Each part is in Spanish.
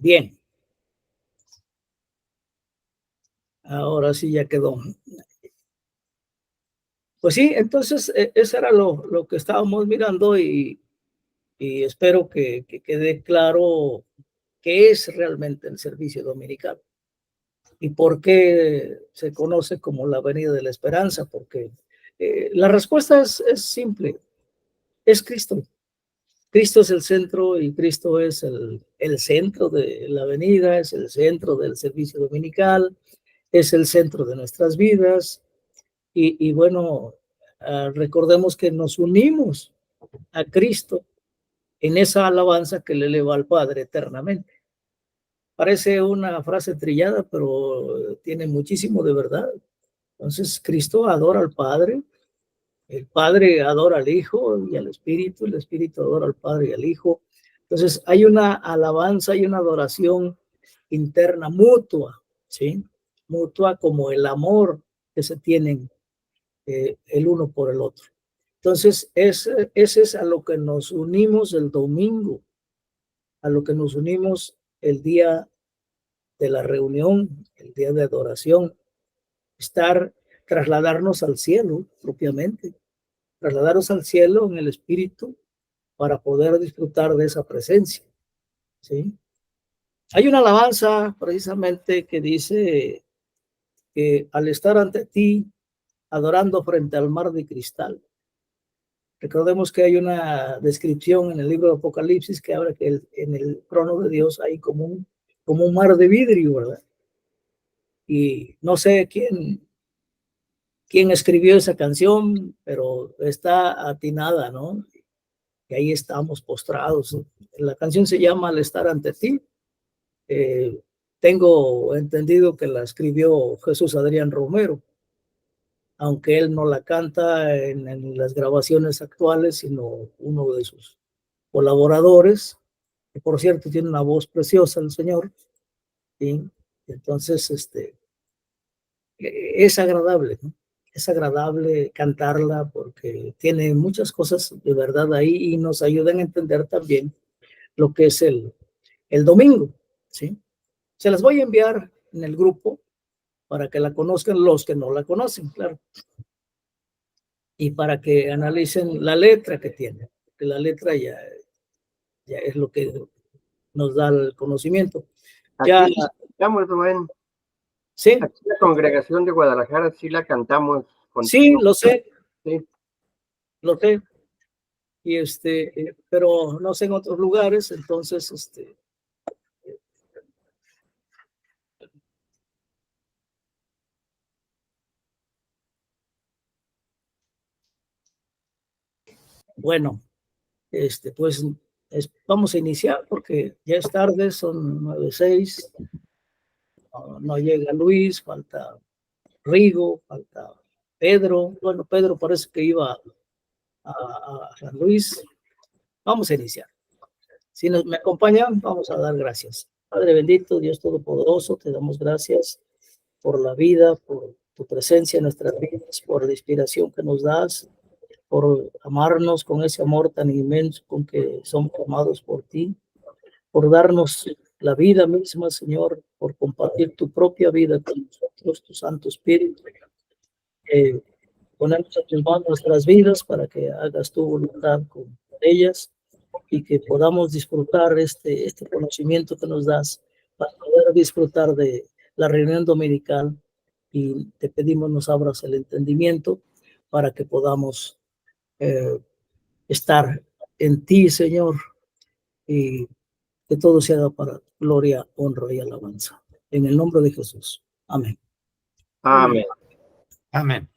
Bien, ahora sí ya quedó. Pues sí, entonces eso era lo que estábamos mirando y espero que quede claro qué es realmente el servicio dominical y por qué se conoce como la Avenida de la Esperanza, porque la respuesta es simple, es Cristo. Cristo es el centro y Cristo es el centro de la avenida, es el centro del servicio dominical, es el centro de nuestras vidas. Y bueno, recordemos que nos unimos a Cristo en esa alabanza que le eleva al Padre eternamente. Parece una frase trillada, pero tiene muchísimo de verdad. Entonces, Cristo adora al Padre, el Padre adora al Hijo y al Espíritu, el Espíritu adora al Padre y al Hijo. Entonces, hay una alabanza y una adoración interna mutua, ¿sí? Mutua como el amor que se tienen el uno por el otro. Entonces, ese es a lo que nos unimos el domingo, a lo que nos unimos el día de la reunión, el día de adoración, trasladarnos al cielo propiamente, trasladarnos al cielo en el espíritu para poder disfrutar de esa presencia, ¿sí? Hay una alabanza precisamente que dice que al estar ante ti, adorando frente al mar de cristal, recordemos que hay una descripción en el libro de Apocalipsis que habla que en el trono de Dios hay como un mar de vidrio, ¿verdad? Y no sé quién escribió esa canción, pero está atinada, ¿no? Y ahí estamos postrados. La canción se llama Al estar ante ti. Eh, Tengo entendido que la escribió Jesús Adrián Romero, aunque él no la canta en las grabaciones actuales, sino uno de sus colaboradores, que por cierto tiene una voz preciosa el señor, ¿sí? Entonces, es agradable, ¿no? Es agradable cantarla porque tiene muchas cosas de verdad ahí y nos ayudan a entender también lo que es el domingo, ¿sí? Se las voy a enviar en el grupo para que la conozcan los que no la conocen, claro, y para que analicen la letra que tiene, porque la letra ya es lo que nos da el conocimiento. Ya, aquí estamos, Rubén. sí, Aquí la congregación de Guadalajara sí la cantamos sí, contigo. lo sé, Sí. lo sé, y pero no sé en otros lugares, entonces, bueno, pues vamos a iniciar porque ya es tarde, son 9:06, no llega Luis, falta Rigo, falta Pedro, bueno, Pedro parece que iba a San Luis. Vamos a iniciar. Si me acompañan, vamos a dar gracias. Padre bendito, Dios Todopoderoso, te damos gracias por la vida, por tu presencia en nuestras vidas, por la inspiración que nos das, por amarnos con ese amor tan inmenso con que somos amados por ti, por darnos la vida misma, Señor, por compartir tu propia vida con nosotros, tu Santo Espíritu. Ponemos a tus manos nuestras vidas para que hagas tu voluntad con ellas y que podamos disfrutar este conocimiento que nos das para poder disfrutar de la reunión dominical, y te pedimos nos abras el entendimiento para que podamos eh, estar en ti, Señor, y que todo se haga para gloria, honra y alabanza. En el nombre de Jesús. Amén. Amén. Amén.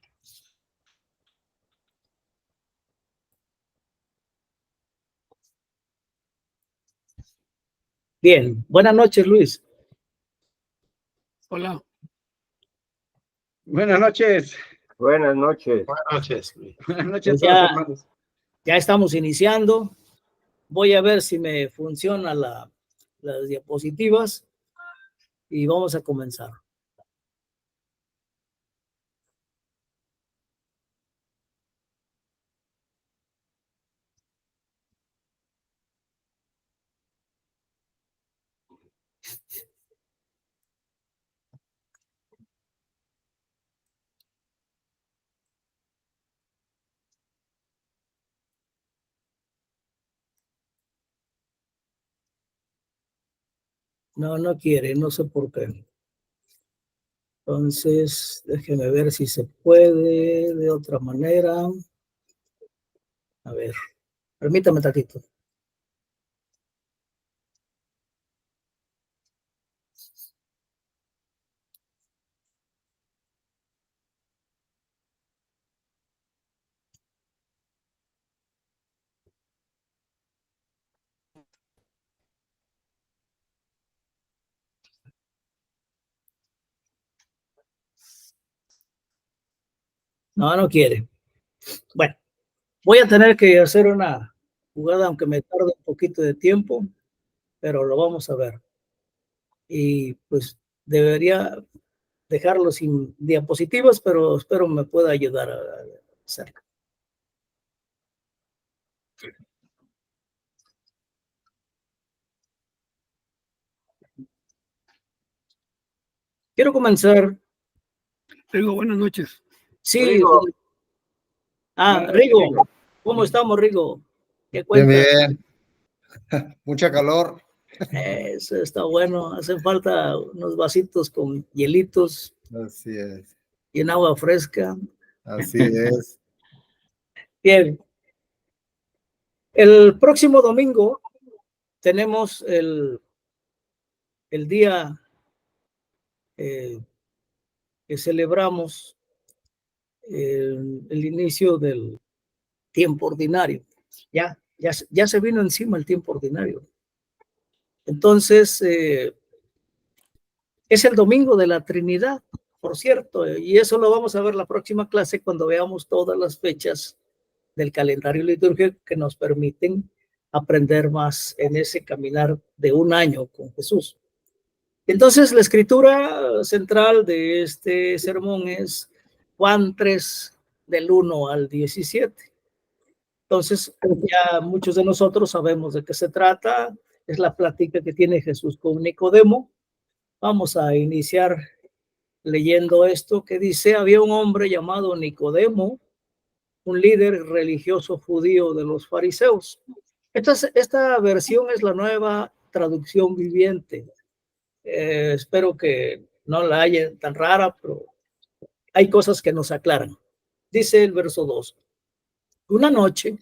Bien, buenas noches, Luis. Hola. Buenas noches. Buenas noches. Buenas noches, Luis. Buenas noches Pues a todos, hermanos. ya estamos iniciando. Voy a ver si me funciona las diapositivas y vamos a comenzar. No, no quiere, no sé por qué. Entonces, déjeme ver si se puede de otra manera. A ver, permítame tantito. No, no quiere. Bueno, voy a tener que hacer una jugada, aunque me tarde un poquito de tiempo, pero lo vamos a ver. Y pues debería dejarlo sin diapositivas, pero espero me pueda ayudar a hacerlo. Quiero comenzar. Rigo, buenas noches. Sí. Rigo. Rigo, ¿cómo estamos, Rigo? ¿Qué cuentas? Bien, bien. Mucha calor. Eso está bueno. Hacen falta unos vasitos con hielitos Así es. y en agua fresca. Así es. Bien. El próximo domingo tenemos el día que celebramos el inicio del tiempo ordinario. Ya se vino encima el tiempo ordinario. Entonces, es el domingo de la Trinidad, por cierto, y eso lo vamos a ver la próxima clase cuando veamos todas las fechas del calendario litúrgico que nos permiten aprender más en ese caminar de un año con Jesús. Entonces, la escritura central de este sermón es Juan 3, del 1 al 17. Entonces, ya muchos de nosotros sabemos de qué se trata. Es la plática que tiene Jesús con Nicodemo. Vamos a iniciar leyendo esto que dice: había un hombre llamado Nicodemo, un líder religioso judío de los fariseos. Esta versión es la nueva traducción viviente. Espero que no la haya tan rara, pero hay cosas que nos aclaran. Dice el verso 2. Una noche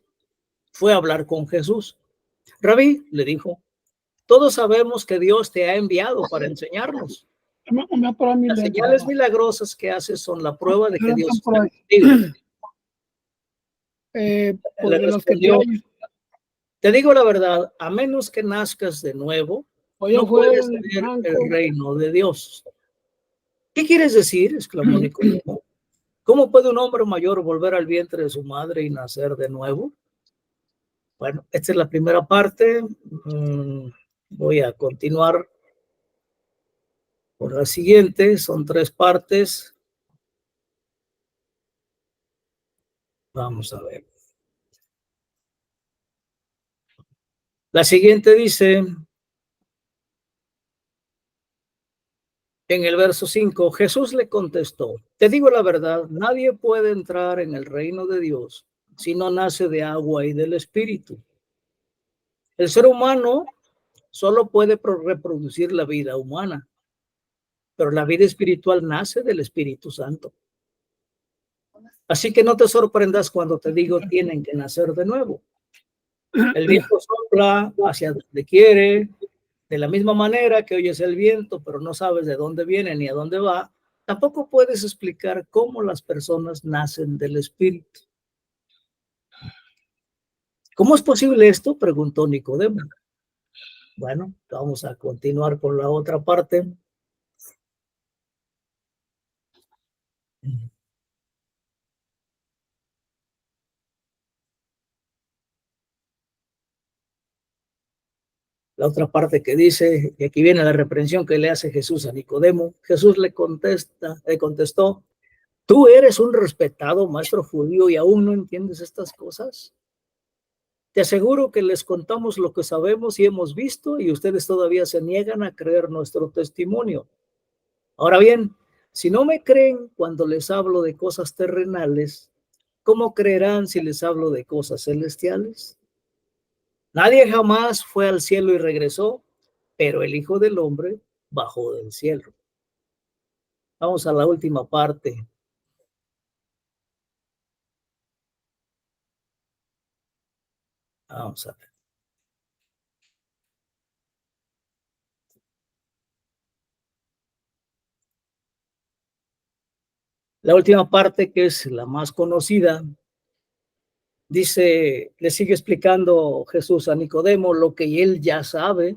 fue a hablar con Jesús. Rabí, le dijo, todos sabemos que Dios te ha enviado para enseñarnos. Las señales milagrosas que haces son la prueba de que Dios está contigo. Le respondió, te digo la verdad, a menos que nazcas de nuevo, no puedes ver el reino de Dios. ¿Qué quieres decir? Exclamó Nicodemo. ¿Cómo puede un hombre mayor volver al vientre de su madre y nacer de nuevo? Bueno, esta es la primera parte. Voy a continuar con la siguiente. Son 3 partes. Vamos a ver. La siguiente dice, en el verso 5, Jesús le contestó, te digo la verdad, nadie puede entrar en el reino de Dios si no nace de agua y del Espíritu. El ser humano solo puede reproducir la vida humana, pero la vida espiritual nace del Espíritu Santo. Así que no te sorprendas cuando te digo tienen que nacer de nuevo. El viento sopla hacia donde quiere, de la misma manera que oyes el viento, pero no sabes de dónde viene ni a dónde va. Tampoco puedes explicar cómo las personas nacen del Espíritu. ¿Cómo es posible esto? Preguntó Nicodemo. Bueno, vamos a continuar con la otra parte. La otra parte que dice, y aquí viene la reprensión que le hace Jesús a Nicodemo. Jesús le contestó, ¿tú eres un respetado maestro judío y aún no entiendes estas cosas? Te aseguro que les contamos lo que sabemos y hemos visto y ustedes todavía se niegan a creer nuestro testimonio. Ahora bien, si no me creen cuando les hablo de cosas terrenales, ¿cómo creerán si les hablo de cosas celestiales? Nadie jamás fue al cielo y regresó, pero el Hijo del Hombre bajó del cielo. Vamos a la última parte. Vamos a ver. La última parte, que es la más conocida, dice, le sigue explicando Jesús a Nicodemo lo que él ya sabe.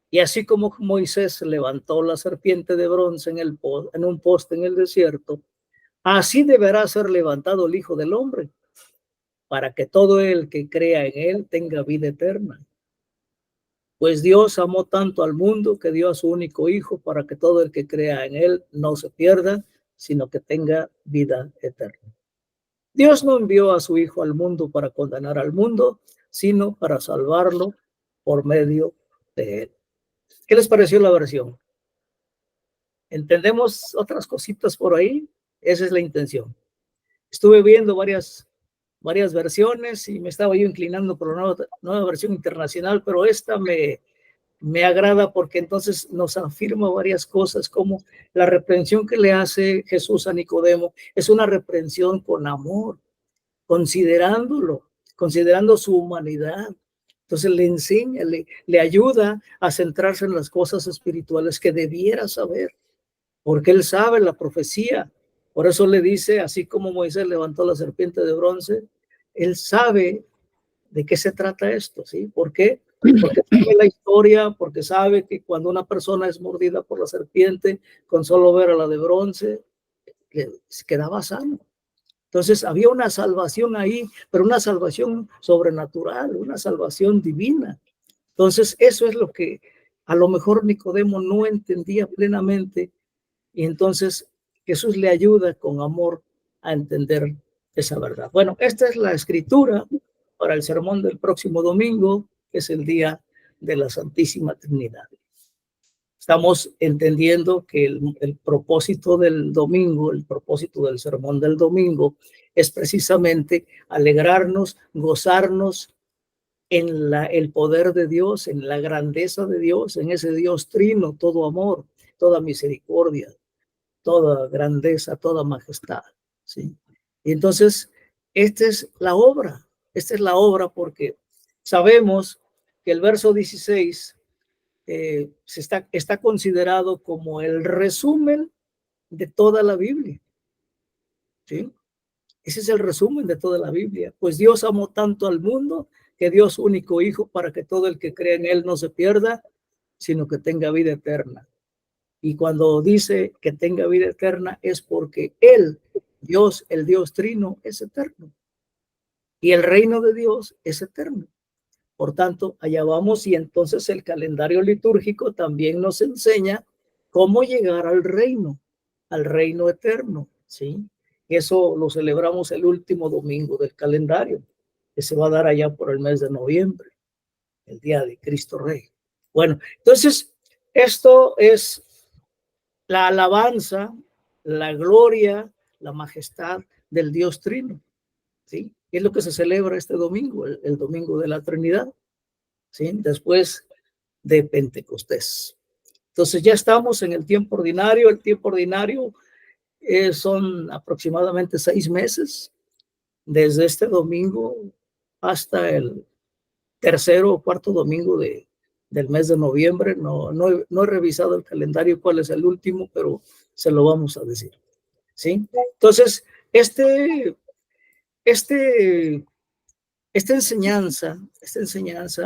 Y así como Moisés levantó la serpiente de bronce en un poste en el desierto, así deberá ser levantado el Hijo del Hombre, para que todo el que crea en él tenga vida eterna. Pues Dios amó tanto al mundo que dio a su único Hijo para que todo el que crea en él no se pierda, sino que tenga vida eterna. Dios no envió a su Hijo al mundo para condenar al mundo, sino para salvarlo por medio de él. ¿Qué les pareció la versión? ¿Entendemos otras cositas por ahí? Esa es la intención. Estuve viendo varias versiones y me estaba yo inclinando por la nueva versión internacional, pero esta me agrada porque entonces nos afirma varias cosas, como la reprensión que le hace Jesús a Nicodemo es una reprensión con amor, considerando su humanidad. Entonces le enseña, le ayuda a centrarse en las cosas espirituales que debiera saber, porque él sabe la profecía. Por eso le dice, así como Moisés levantó la serpiente de bronce, él sabe de qué se trata esto, ¿sí? ¿Por qué? Porque sabe la historia, porque sabe que cuando una persona es mordida por la serpiente, con solo ver a la de bronce, se quedaba sano. Entonces había una salvación ahí, pero una salvación sobrenatural, una salvación divina. Entonces eso es lo que a lo mejor Nicodemo no entendía plenamente, y entonces Jesús le ayuda con amor a entender esa verdad. Bueno, esta es la escritura para el sermón del próximo domingo, que es el día de la Santísima Trinidad. Estamos entendiendo que el propósito del domingo, el propósito del sermón del domingo, es precisamente alegrarnos, gozarnos en el poder de Dios, en la grandeza de Dios, en ese Dios trino, todo amor, toda misericordia, toda grandeza, toda majestad, ¿sí? Y entonces, esta es la obra porque sabemos que el verso 16 está considerado como el resumen de toda la Biblia, ¿sí? Ese es el resumen de toda la Biblia. Pues Dios amó tanto al mundo que dio su único Hijo para que todo el que cree en él no se pierda, sino que tenga vida eterna. Y cuando dice que tenga vida eterna es porque él, Dios, el Dios trino, es eterno. Y el reino de Dios es eterno. Por tanto, allá vamos, y entonces el calendario litúrgico también nos enseña cómo llegar al reino eterno, ¿sí? Eso lo celebramos el último domingo del calendario, que se va a dar allá por el mes de noviembre, el día de Cristo Rey. Bueno, entonces, esto es la alabanza, la gloria, la majestad del Dios Trino, ¿sí? Es lo que se celebra este domingo, el domingo de la Trinidad, ¿sí? Después de Pentecostés. Entonces ya estamos en el tiempo ordinario. El tiempo ordinario son aproximadamente 6 meses, desde este domingo hasta el tercero o cuarto domingo del mes de noviembre. No he revisado el calendario cuál es el último, pero se lo vamos a decir, ¿sí? Entonces, esta enseñanza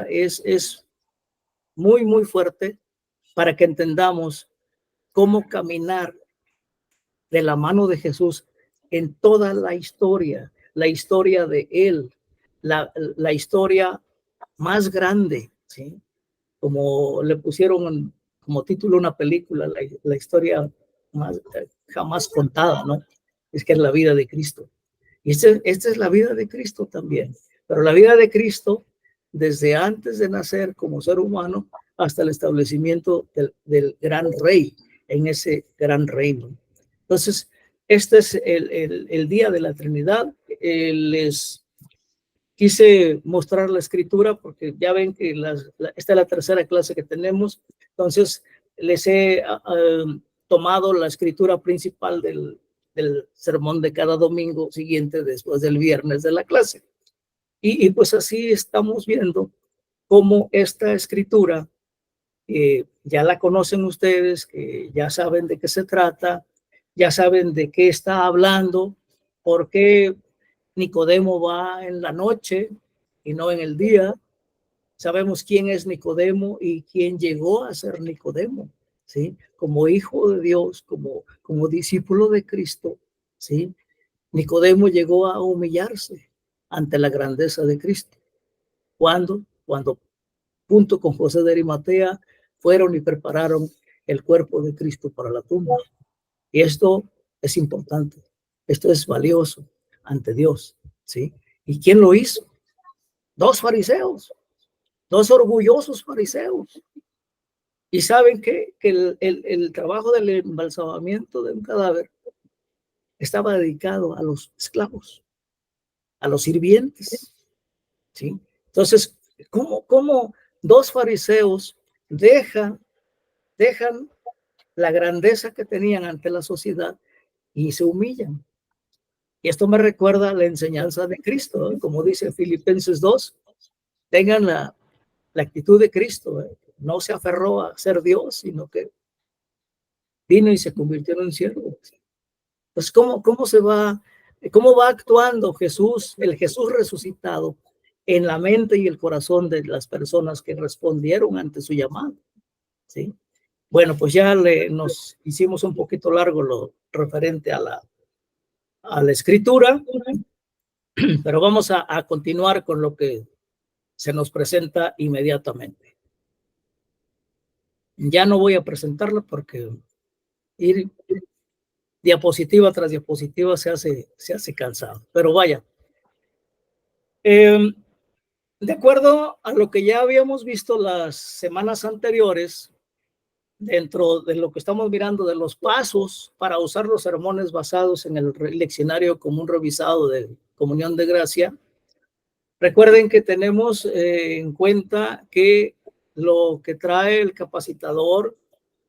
es muy, muy fuerte para que entendamos cómo caminar de la mano de Jesús en toda la historia de él, la historia más grande, ¿sí? Como le pusieron como título una película, la historia más jamás contada, ¿no? Es que es la vida de Cristo. Y esta es la vida de Cristo también. Pero la vida de Cristo, desde antes de nacer como ser humano hasta el establecimiento del gran rey en ese gran reino. Entonces, este es el día de la Trinidad. Les quise mostrar la escritura porque ya ven que esta es la tercera clase que tenemos, entonces les he tomado la escritura principal del sermón de cada domingo siguiente después del viernes de la clase. Y pues así estamos viendo cómo esta escritura ya la conocen ustedes, que ya saben de qué se trata, ya saben de qué está hablando, por qué Nicodemo va en la noche y no en el día. Sabemos quién es Nicodemo y quién llegó a ser Nicodemo, ¿sí? Como hijo de Dios, como discípulo de Cristo, ¿sí? Nicodemo llegó a humillarse ante la grandeza de Cristo. Cuando junto con José de Arimatea fueron y prepararon el cuerpo de Cristo para la tumba. Y esto es importante, esto es valioso ante Dios, ¿sí? ¿Y quién lo hizo? 2 fariseos, 2 orgullosos fariseos. Y saben que el trabajo del embalsamamiento de un cadáver estaba dedicado a los esclavos, a los sirvientes, ¿sí? Entonces, ¿cómo 2 fariseos dejan la grandeza que tenían ante la sociedad y se humillan? Y esto me recuerda a la enseñanza de Cristo, ¿eh? Como dice Filipenses 2, tengan la actitud de Cristo, ¿eh? No se aferró a ser Dios, sino que vino y se convirtió en siervo. Pues cómo va actuando Jesús, el Jesús resucitado, en la mente y el corazón de las personas que respondieron ante su llamado, ¿sí? Bueno, pues ya nos hicimos un poquito largo lo referente a la escritura, pero vamos a continuar con lo que se nos presenta inmediatamente. Ya no voy a presentarlo porque ir diapositiva tras diapositiva se hace cansado, pero vaya. De acuerdo a lo que ya habíamos visto las semanas anteriores, dentro de lo que estamos mirando de los pasos para usar los sermones basados en el leccionario común revisado de Comunión de Gracia, recuerden que tenemos en cuenta que lo que trae el capacitador,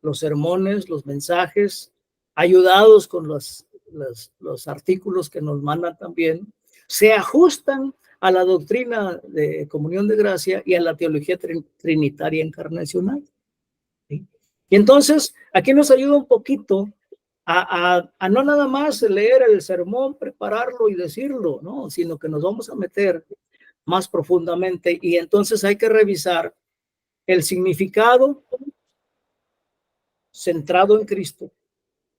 los sermones, los mensajes, ayudados con los artículos que nos mandan también, se ajustan a la doctrina de Comunión de Gracia y a la teología trinitaria encarnacional, ¿sí? Y entonces aquí nos ayuda un poquito a no nada más leer el sermón, prepararlo y decirlo, ¿no? Sino que nos vamos a meter más profundamente y entonces hay que revisar el significado centrado en Cristo,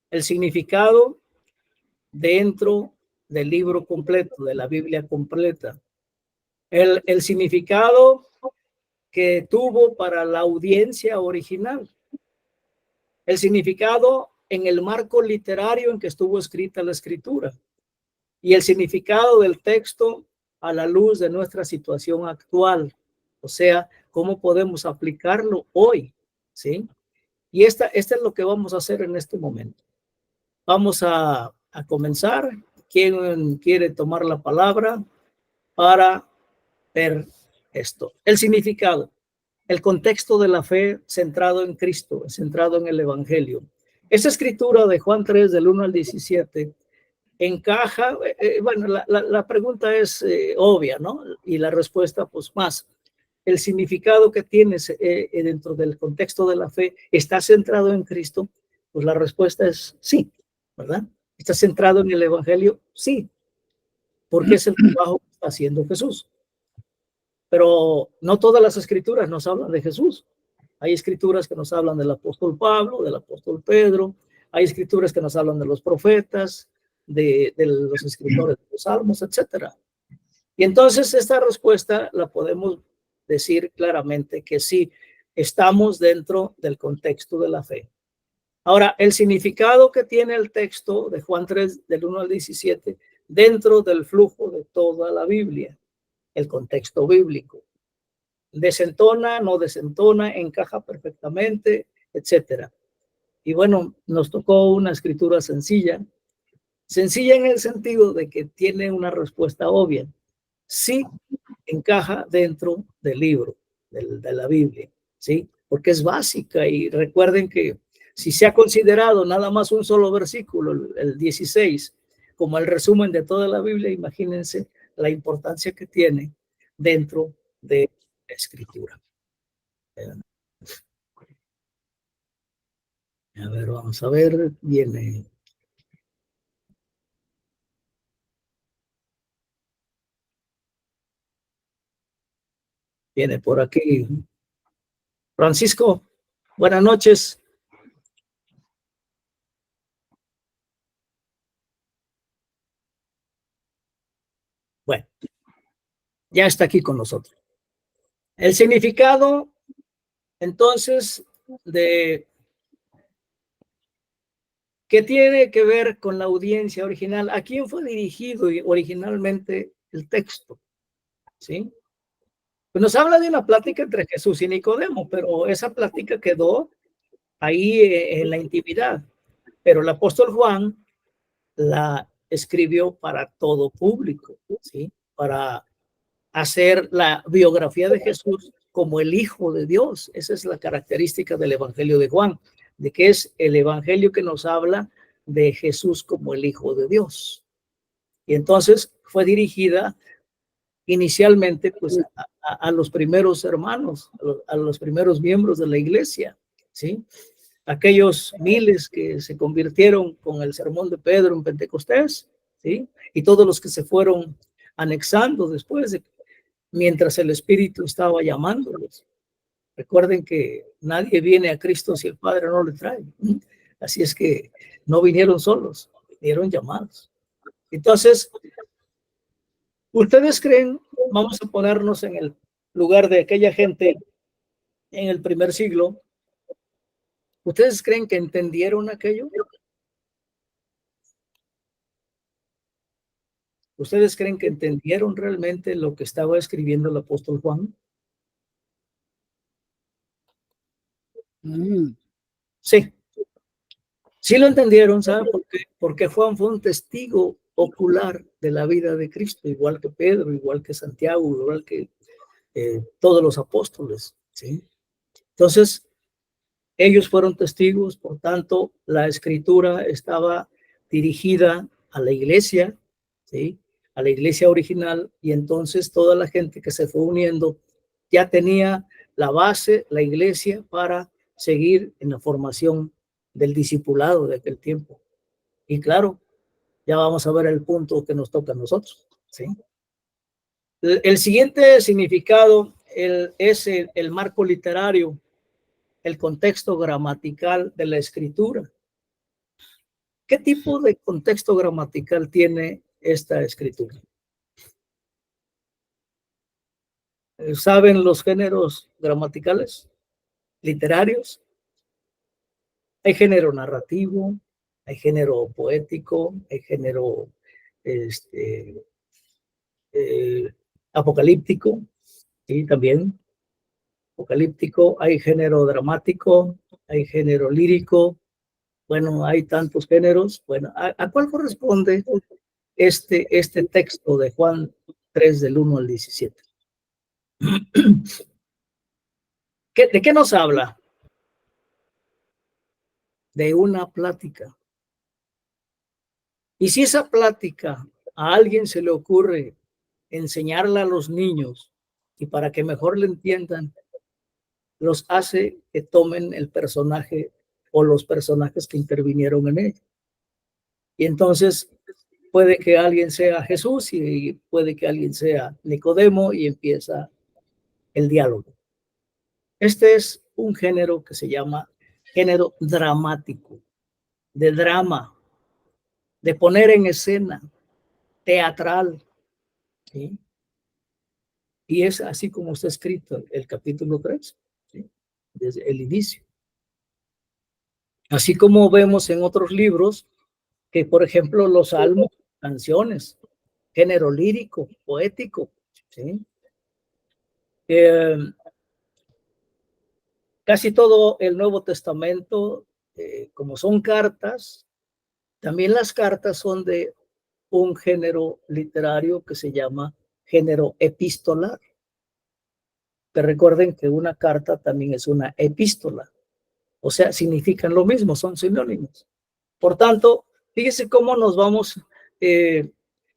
el significado dentro del libro completo, de la Biblia completa, el significado que tuvo para la audiencia original, el significado en el marco literario en que estuvo escrita la escritura y el significado del texto a la luz de nuestra situación actual, o sea, cómo podemos aplicarlo hoy, ¿sí? Y esta es lo que vamos a hacer en este momento. Vamos a comenzar. ¿Quién quiere tomar la palabra para ver esto? El significado, el contexto de la fe centrado en Cristo, centrado en el Evangelio. Esa escritura de Juan 3, del 1 al 17, encaja, bueno, la pregunta es obvia, ¿no? Y la respuesta, pues más. El significado que tienes dentro del contexto de la fe está centrado en Cristo, pues la respuesta es sí, ¿verdad? ¿Está centrado en el Evangelio? Sí, porque es el trabajo que está haciendo Jesús. Pero no todas las escrituras nos hablan de Jesús. Hay escrituras que nos hablan del apóstol Pablo, del apóstol Pedro, hay escrituras que nos hablan de los profetas, de los escritores de los salmos, etcétera. Y entonces esta respuesta la podemos decir claramente que sí, estamos dentro del contexto de la fe. Ahora, el significado que tiene el texto de Juan 3, del 1 al 17, dentro del flujo de toda la Biblia, el contexto bíblico. Desentona, no desentona, encaja perfectamente, etcétera. Y bueno, nos tocó una escritura sencilla en el sentido de que tiene una respuesta obvia. Sí, encaja dentro del libro, de la Biblia, ¿sí? Porque es básica y recuerden que si se ha considerado nada más un solo versículo, el 16, como el resumen de toda la Biblia, imagínense la importancia que tiene dentro de la Escritura. A ver, vamos a ver, viene. Viene por aquí. Francisco, buenas noches. Bueno, ya está aquí con nosotros. El significado, entonces, de que tiene que ver con la audiencia original. ¿A quién fue dirigido originalmente el texto? ¿Sí? Pues nos habla de una plática entre Jesús y Nicodemo, pero esa plática quedó ahí en la intimidad. Pero el apóstol Juan la escribió para todo público, ¿sí? Para hacer la biografía de Jesús como el Hijo de Dios. Esa es la característica del Evangelio de Juan, de que es el Evangelio que nos habla de Jesús como el Hijo de Dios. Y entonces fue dirigida inicialmente pues a los primeros hermanos, a los primeros miembros de la iglesia, ¿sí? Aquellos miles que se convirtieron con el sermón de Pedro en Pentecostés, ¿sí? Y todos los que se fueron anexando después, mientras el Espíritu estaba llamándolos. Recuerden que nadie viene a Cristo si el Padre no le trae. Así es que no vinieron solos, vinieron llamados. Entonces, ¿ustedes creen, vamos a ponernos en el lugar de aquella gente en el primer siglo, ¿ustedes creen que entendieron aquello? ¿Ustedes creen que entendieron realmente lo que estaba escribiendo el apóstol Juan? Sí, sí lo entendieron, ¿saben por qué? Porque Juan fue un testigo ocular de la vida de Cristo, igual que Pedro, igual que Santiago, igual que todos los apóstoles, ¿sí? Entonces, ellos fueron testigos, por tanto, la escritura estaba dirigida a la iglesia, ¿sí? A la iglesia original, y entonces toda la gente que se fue uniendo ya tenía la base, la iglesia, para seguir en la formación del discipulado de aquel tiempo. Y claro, ya vamos a ver el punto que nos toca a nosotros, ¿sí? El siguiente significado es el marco literario, el contexto gramatical de la escritura. ¿Qué tipo de contexto gramatical tiene esta escritura? ¿Saben los géneros gramaticales, literarios? Hay género narrativo, hay género poético, hay género apocalíptico, y también apocalíptico, hay género dramático, hay género lírico. Bueno, hay tantos géneros. Bueno, ¿a cuál corresponde este texto de Juan 3 del 1 al 17? ¿De qué nos habla? De una plática. Y si esa plática a alguien se le ocurre enseñarla a los niños y para que mejor le entiendan, los hace que tomen el personaje o los personajes que intervinieron en ella. Y entonces puede que alguien sea Jesús y puede que alguien sea Nicodemo y empieza el diálogo. Este es un género que se llama género dramático, de drama, de poner en escena, teatral, ¿sí? Y es así como está escrito el capítulo 3, ¿sí? Desde el inicio. Así como vemos en otros libros que, por ejemplo, los salmos, canciones, género lírico, poético, ¿sí? Casi todo el Nuevo Testamento, como son cartas, también las cartas son de un género literario que se llama género epistolar. Que recuerden que una carta también es una epístola. O sea, significan lo mismo, son sinónimos. Por tanto, fíjese cómo nos vamos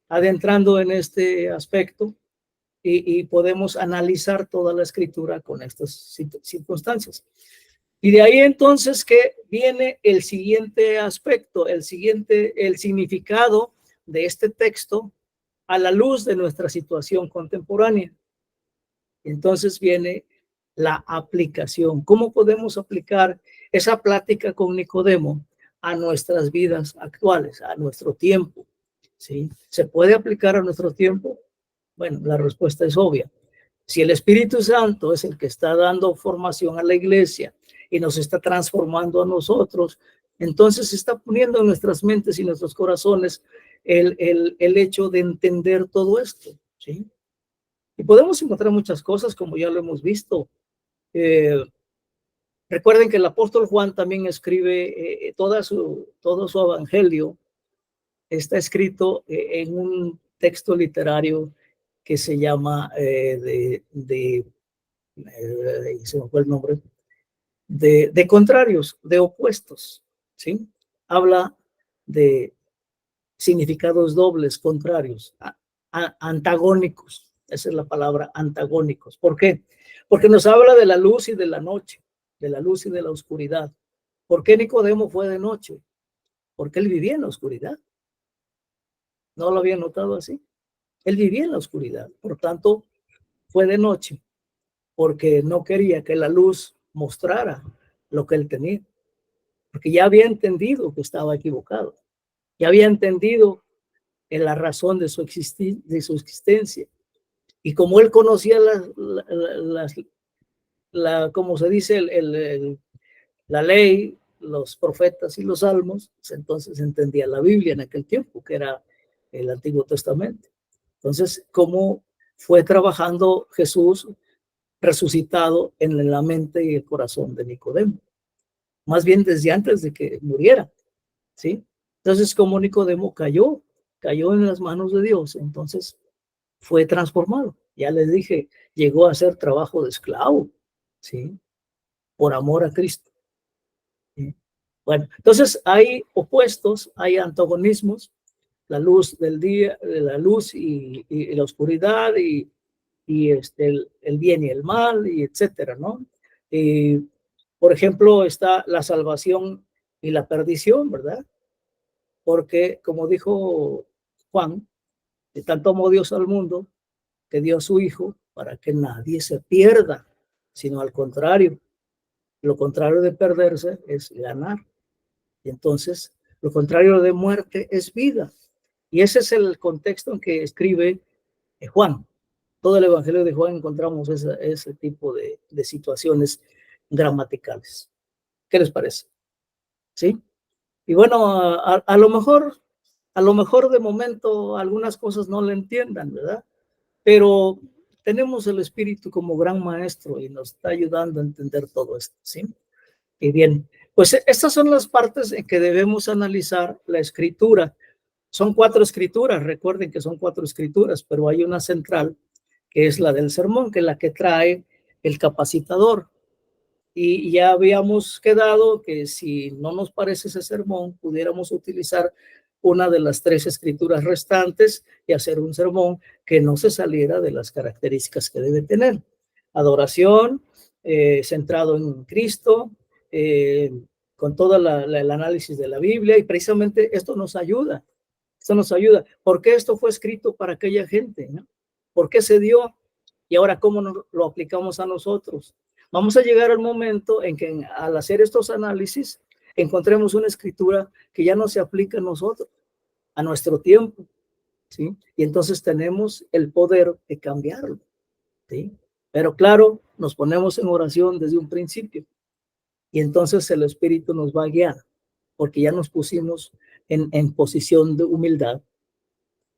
adentrando en este aspecto y podemos analizar toda la escritura con estas circunstancias. Y de ahí entonces que viene el siguiente aspecto, el significado de este texto a la luz de nuestra situación contemporánea. Entonces viene la aplicación. ¿Cómo podemos aplicar esa plática con Nicodemo a nuestras vidas actuales, a nuestro tiempo? ¿Sí? ¿Se puede aplicar a nuestro tiempo? Bueno, la respuesta es obvia. Si el Espíritu Santo es el que está dando formación a la iglesia y nos está transformando a nosotros, entonces se está poniendo en nuestras mentes y nuestros corazones el hecho de entender todo esto, ¿sí? Y podemos encontrar muchas cosas, como ya lo hemos visto. Recuerden que el apóstol Juan también escribe todo su evangelio, está escrito en un texto literario que se llama, se me fue el nombre, de contrarios, de opuestos, ¿sí? Habla de significados dobles, contrarios, antagónicos. Esa es la palabra, antagónicos. ¿Por qué? Porque nos habla de la luz y de la noche, de la luz y de la oscuridad. ¿Por qué Nicodemo fue de noche? Porque él vivía en la oscuridad. ¿No lo había notado así? Él vivía en la oscuridad. Por tanto, fue de noche, porque no quería que la luz mostrara lo que él tenía. Porque ya había entendido que estaba equivocado. Ya había entendido en la razón de su existencia. Y como él conocía como se dice, la ley, los profetas y los salmos, pues entonces entendía la Biblia en aquel tiempo, que era el Antiguo Testamento. Entonces, ¿cómo fue trabajando Jesús resucitado en la mente y el corazón de Nicodemo? Más bien desde antes de que muriera, ¿sí? Entonces, como Nicodemo cayó en las manos de Dios, entonces fue transformado. Ya les dije, llegó a hacer trabajo de esclavo, ¿sí? Por amor a Cristo. ¿Sí? Bueno, entonces hay opuestos, hay antagonismos, la luz del día, la luz y la oscuridad y el bien y el mal, y etcétera, ¿no? Por ejemplo, está la salvación y la perdición, ¿verdad? Porque, como dijo Juan, de tanto amó Dios al mundo, que dio a su Hijo para que nadie se pierda, sino al contrario. Lo contrario de perderse es ganar. Y entonces, lo contrario de muerte es vida. Y ese es el contexto en que escribe Juan. Todo el Evangelio de Juan encontramos ese tipo de situaciones gramaticales. ¿Qué les parece? ¿Sí? Y bueno, a lo mejor de momento algunas cosas no le entiendan, ¿verdad? Pero tenemos el Espíritu como gran maestro y nos está ayudando a entender todo esto, ¿sí? Y bien, pues estas son las partes en que debemos analizar la escritura. Son 4 escrituras, recuerden que son 4 escrituras, pero hay una central que es la del sermón, que es la que trae el capacitador. Y ya habíamos quedado que si no nos parece ese sermón, pudiéramos utilizar una de las 3 escrituras restantes y hacer un sermón que no se saliera de las características que debe tener. Adoración, centrado en Cristo, con todo el análisis de la Biblia, y precisamente esto nos ayuda. Esto nos ayuda. ¿Por qué esto fue escrito para aquella gente? ¿No? ¿Por qué se dio? Y ahora, ¿cómo lo aplicamos a nosotros? Vamos a llegar al momento en que al hacer estos análisis encontremos una escritura que ya no se aplica a nosotros, a nuestro tiempo, ¿sí? Y entonces tenemos el poder de cambiarlo, ¿sí? Pero claro, nos ponemos en oración desde un principio y entonces el Espíritu nos va a guiar, porque ya nos pusimos en posición de humildad,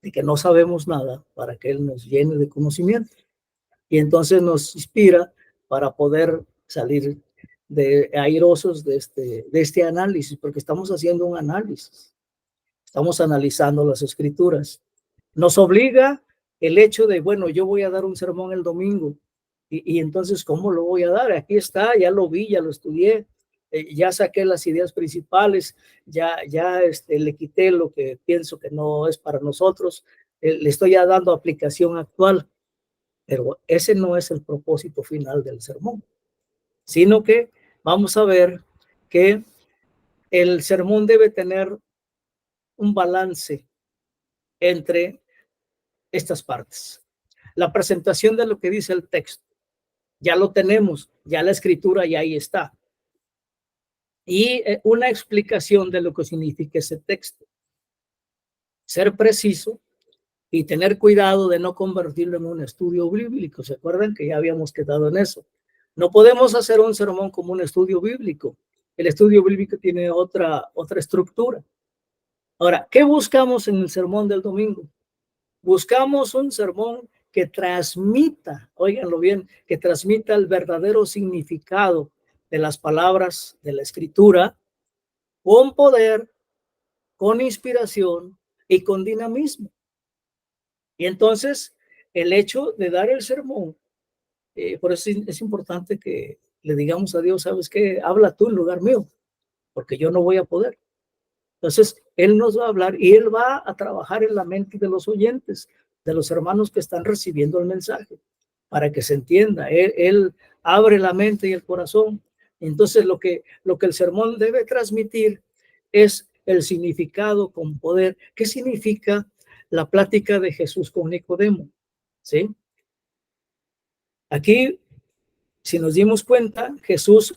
de que no sabemos nada, para que Él nos llene de conocimiento. Y entonces nos inspira para poder salir airosos de este análisis, porque estamos haciendo un análisis, estamos analizando las escrituras. Nos obliga el hecho de, bueno, yo voy a dar un sermón el domingo, y entonces, ¿cómo lo voy a dar? Aquí está, ya lo vi, ya lo estudié, ya saqué las ideas principales, ya le quité lo que pienso que no es para nosotros, le estoy ya dando aplicación actual, pero ese no es el propósito final del sermón, sino que vamos a ver que el sermón debe tener un balance entre estas partes. La presentación de lo que dice el texto, ya lo tenemos, ya la escritura ya ahí está. Y una explicación de lo que significa ese texto. Ser preciso y tener cuidado de no convertirlo en un estudio bíblico. ¿Se acuerdan que ya habíamos quedado en eso? No podemos hacer un sermón como un estudio bíblico. El estudio bíblico tiene otra estructura. Ahora, ¿qué buscamos en el sermón del domingo? Buscamos un sermón que transmita, óiganlo bien, que transmita el verdadero significado de las palabras de la escritura con poder, con inspiración y con dinamismo. Y entonces, el hecho de dar el sermón, por eso es importante que le digamos a Dios, ¿sabes qué? Habla tú en lugar mío, porque yo no voy a poder. Entonces, Él nos va a hablar y Él va a trabajar en la mente de los oyentes, de los hermanos que están recibiendo el mensaje, para que se entienda. Él abre la mente y el corazón. Entonces, lo que el sermón debe transmitir es el significado con poder. ¿Qué significa la plática de Jesús con Nicodemo? ¿Sí? Aquí, si nos dimos cuenta, Jesús,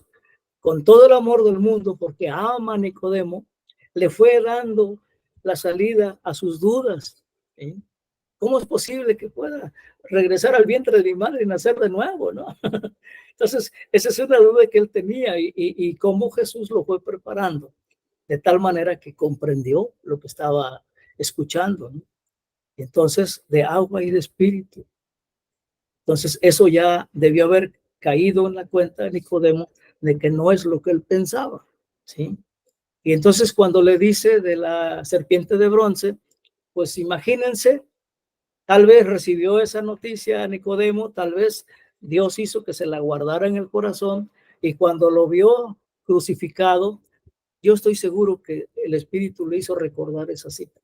con todo el amor del mundo, porque ama a Nicodemo, le fue dando la salida a sus dudas. ¿Sí? ¿Cómo es posible que pueda regresar al vientre de mi madre y nacer de nuevo? ¿No? Entonces, esa es una duda que él tenía y cómo Jesús lo fue preparando, de tal manera que comprendió lo que estaba escuchando, ¿no? Entonces, de agua y de espíritu. Entonces, eso ya debió haber caído en la cuenta de Nicodemo de que no es lo que él pensaba, ¿sí? Y entonces cuando le dice de la serpiente de bronce, pues imagínense, tal vez recibió esa noticia a Nicodemo, tal vez Dios hizo que se la guardara en el corazón y cuando lo vio crucificado, yo estoy seguro que el Espíritu le hizo recordar esa cita,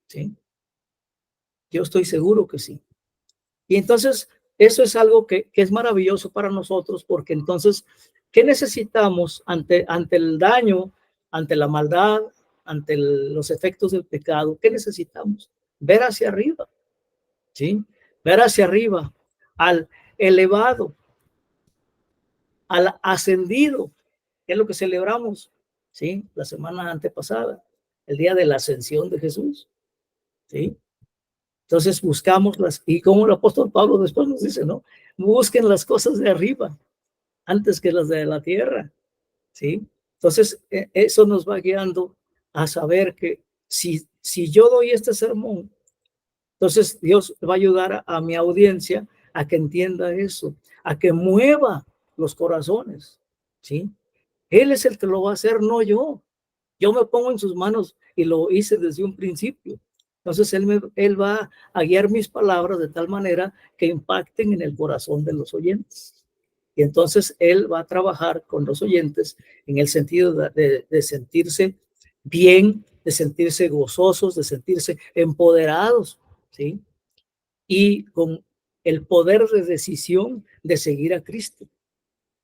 ¿sí? Yo estoy seguro que sí. Y entonces, eso es algo que es maravilloso para nosotros, porque entonces, ¿qué necesitamos ante el daño, ante la maldad, ante los efectos del pecado? ¿Qué necesitamos? Ver hacia arriba, ¿sí? Ver hacia arriba, al elevado, al ascendido, que es lo que celebramos, ¿sí? La semana antepasada, el día de la ascensión de Jesús, ¿sí? Entonces buscamos y como el apóstol Pablo después nos dice, ¿no? Busquen las cosas de arriba antes que las de la tierra, ¿sí? Entonces eso nos va guiando a saber que si yo doy este sermón, entonces Dios va a ayudar a mi audiencia a que entienda eso, a que mueva los corazones, ¿sí? Él es el que lo va a hacer, no yo. Yo me pongo en sus manos y lo hice desde un principio. Entonces él va a guiar mis palabras de tal manera que impacten en el corazón de los oyentes. Y entonces él va a trabajar con los oyentes en el sentido de sentirse bien, de sentirse gozosos, de sentirse empoderados, ¿sí? Y con el poder de decisión de seguir a Cristo.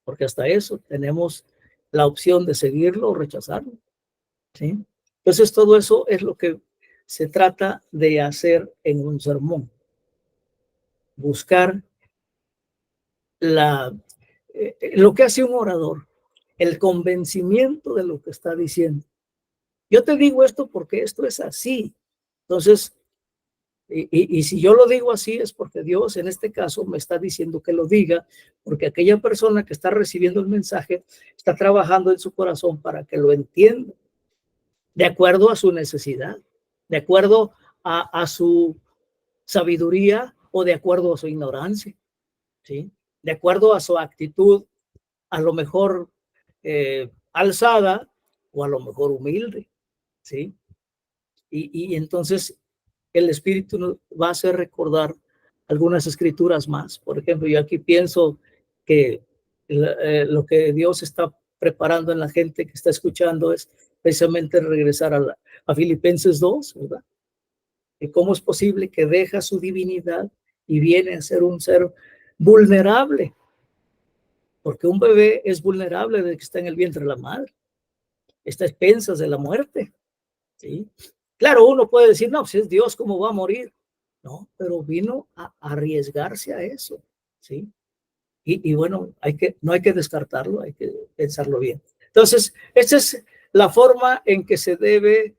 Porque hasta eso tenemos la opción de seguirlo o rechazarlo, ¿sí? Entonces todo eso es lo que se trata de hacer en un sermón. Buscar lo que hace un orador, el convencimiento de lo que está diciendo. Yo te digo esto porque esto es así. Entonces, y si yo lo digo así es porque Dios en este caso me está diciendo que lo diga, porque aquella persona que está recibiendo el mensaje está trabajando en su corazón para que lo entienda, de acuerdo a su necesidad, de acuerdo a su sabiduría o de acuerdo a su ignorancia, ¿sí? De acuerdo a su actitud, a lo mejor alzada o a lo mejor humilde, ¿sí? Y entonces el Espíritu nos va a hacer recordar algunas escrituras más. Por ejemplo, yo aquí pienso que lo que Dios está preparando en la gente que está escuchando es precisamente regresar a Filipenses 2, ¿verdad? Y cómo es posible que deja su divinidad y viene a ser un ser vulnerable, porque un bebé es vulnerable desde que está en el vientre de la madre, está a expensas de la muerte, ¿sí? Claro, uno puede decir, no, si es Dios, ¿cómo va a morir? No, pero vino a arriesgarse a eso, ¿sí? Y bueno, no hay que descartarlo, hay que pensarlo bien. Entonces, esta es la forma en que se debe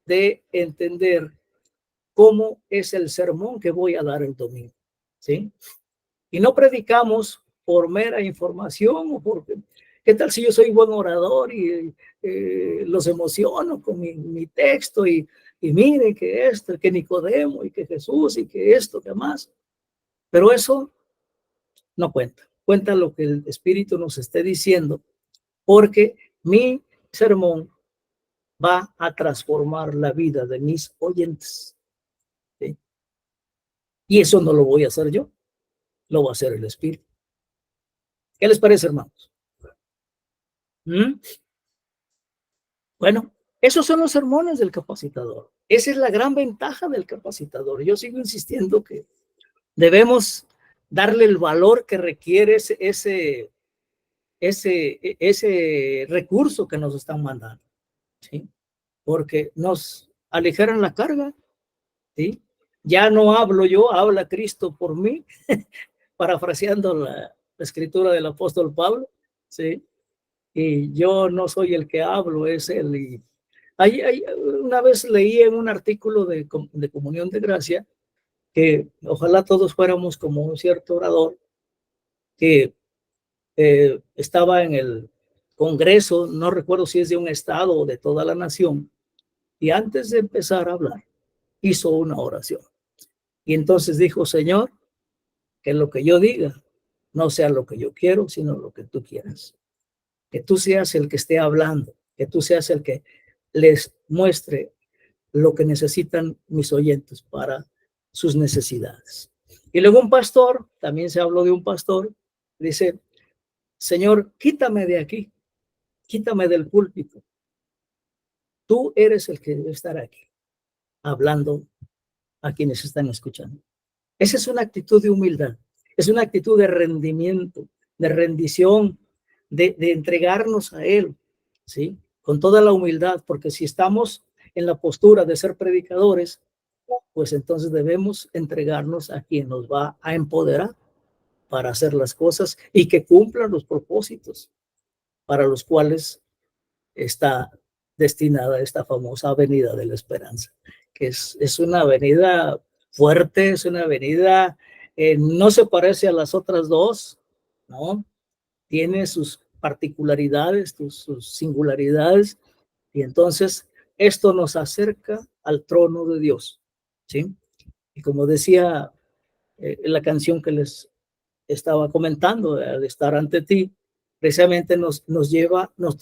de entender cómo es el sermón que voy a dar el domingo, ¿sí? Y no predicamos por mera información o porque, ¿qué tal si yo soy buen orador y los emociono con mi texto y miren que esto, que Nicodemo y que Jesús y que esto, que más? Pero eso no cuenta. Cuenta lo que el Espíritu nos esté diciendo, porque mi sermón va a transformar la vida de mis oyentes, ¿sí? Y eso no lo voy a hacer yo, lo va a hacer el Espíritu. ¿Qué les parece, hermanos? Bueno, esos son los sermones del capacitador. Esa es la gran ventaja del capacitador. Yo sigo insistiendo que debemos darle el valor que requiere ese recurso que nos están mandando, ¿sí? Porque nos aligeran la carga, ¿sí? Ya no hablo yo, habla Cristo por mí, parafraseando la escritura del apóstol Pablo, ¿sí? Y yo no soy el que hablo, es él. Y una vez leí en un artículo de Comunión de Gracia que ojalá todos fuéramos como un cierto orador que estaba en el Congreso, no recuerdo si es de un estado o de toda la nación, y antes de empezar a hablar, hizo una oración. Y entonces dijo, Señor, que lo que yo diga no sea lo que yo quiero, sino lo que tú quieras. Que tú seas el que esté hablando, que tú seas el que les muestre lo que necesitan mis oyentes para sus necesidades. Y luego un pastor, también se habló de un pastor, dice, Señor, quítame de aquí, quítame del púlpito. Tú eres el que debe estar aquí, hablando a quienes están escuchando. Esa es una actitud de humildad, es una actitud de rendimiento, de rendición, de entregarnos a Él, ¿sí? Con toda la humildad, porque si estamos en la postura de ser predicadores, pues entonces debemos entregarnos a quien nos va a empoderar para hacer las cosas y que cumplan los propósitos para los cuales está destinada esta famosa avenida de la esperanza, que es una avenida fuerte, es una avenida, no se parece a las otras dos, ¿no? Tiene sus particularidades, sus singularidades, y entonces esto nos acerca al trono de Dios, ¿sí? Y como decía la canción que les estaba comentando, al estar ante ti, precisamente nos lleva, nos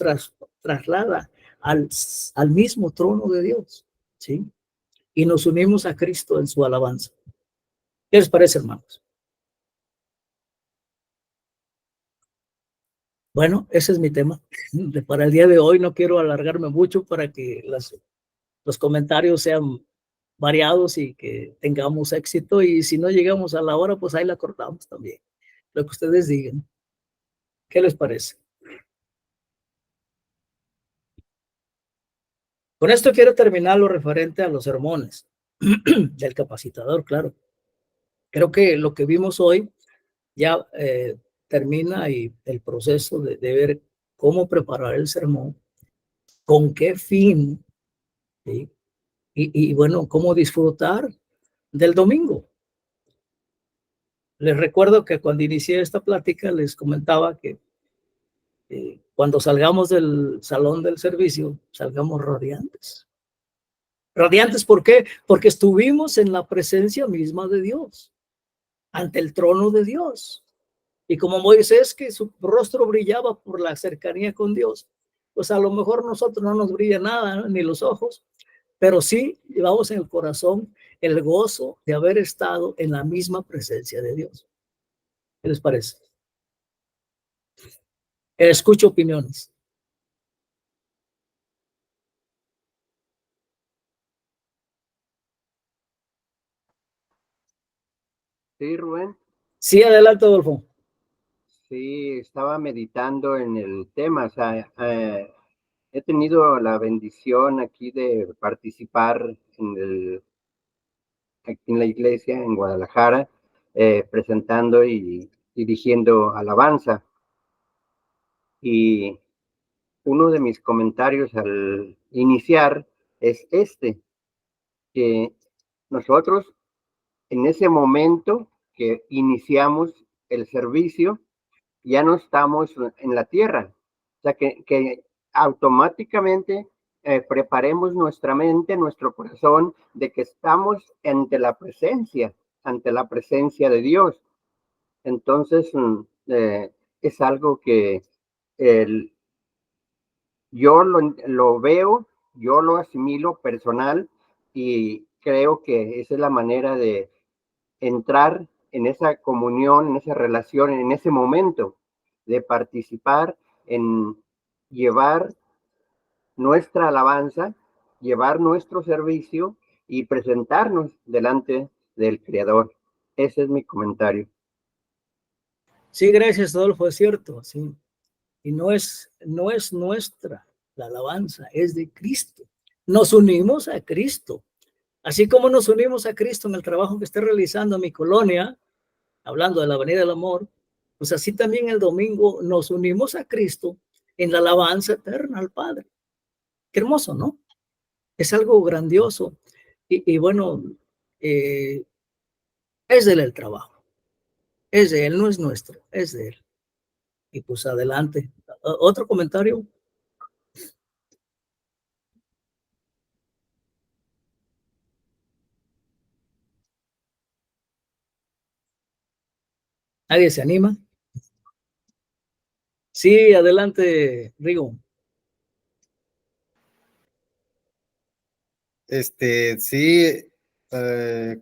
traslada al mismo trono de Dios, ¿sí? Y nos unimos a Cristo en su alabanza. ¿Qué les parece, hermanos? Bueno, ese es mi tema. Para el día de hoy no quiero alargarme mucho para que los comentarios sean variados y que tengamos éxito. Y si no llegamos a la hora, pues ahí la cortamos también. Lo que ustedes digan. ¿Qué les parece? Con esto quiero terminar lo referente a los sermones del capacitador, claro. Creo que lo que vimos hoy ya termina y el proceso de ver cómo preparar el sermón, con qué fin, ¿sí? Y bueno, cómo disfrutar del domingo. Les recuerdo que cuando inicié esta plática les comentaba que cuando salgamos del salón del servicio, salgamos radiantes. Radiantes, ¿por qué? Porque estuvimos en la presencia misma de Dios, ante el trono de Dios. Y como Moisés, que su rostro brillaba por la cercanía con Dios, pues a lo mejor nosotros no nos brilla nada, ¿no? Ni los ojos, pero sí llevamos en el corazón el gozo de haber estado en la misma presencia de Dios. ¿Qué les parece? Escucho opiniones. Sí, Rubén. Sí, adelante, Adolfo. Sí, estaba meditando en el tema. O sea, he tenido la bendición aquí de participar aquí en la iglesia en Guadalajara, presentando y dirigiendo alabanza. Y uno de mis comentarios al iniciar es que nosotros en ese momento que iniciamos el servicio, ya no estamos en la tierra. O sea, que automáticamente preparemos nuestra mente, nuestro corazón, de que estamos ante la presencia de Dios. Entonces, es algo que el, yo lo veo, yo lo asimilo personal y creo que esa es la manera de entrar en esa comunión, en esa relación, en ese momento, de participar en llevar nuestra alabanza, llevar nuestro servicio y presentarnos delante del Creador. Ese es mi comentario. Sí, gracias, Adolfo, es cierto, sí. Y no es nuestra la alabanza, es de Cristo. Nos unimos a Cristo. Así como nos unimos a Cristo en el trabajo que está realizando en mi colonia, hablando de la Avenida del Amor, pues así también el domingo nos unimos a Cristo en la alabanza eterna al Padre. Qué hermoso, ¿no? Es algo grandioso. Y bueno, es de él el trabajo. Es de él, no es nuestro, es de él. Y pues adelante. ¿Otro comentario? ¿Nadie se anima? Sí, adelante, Rigo. Sí,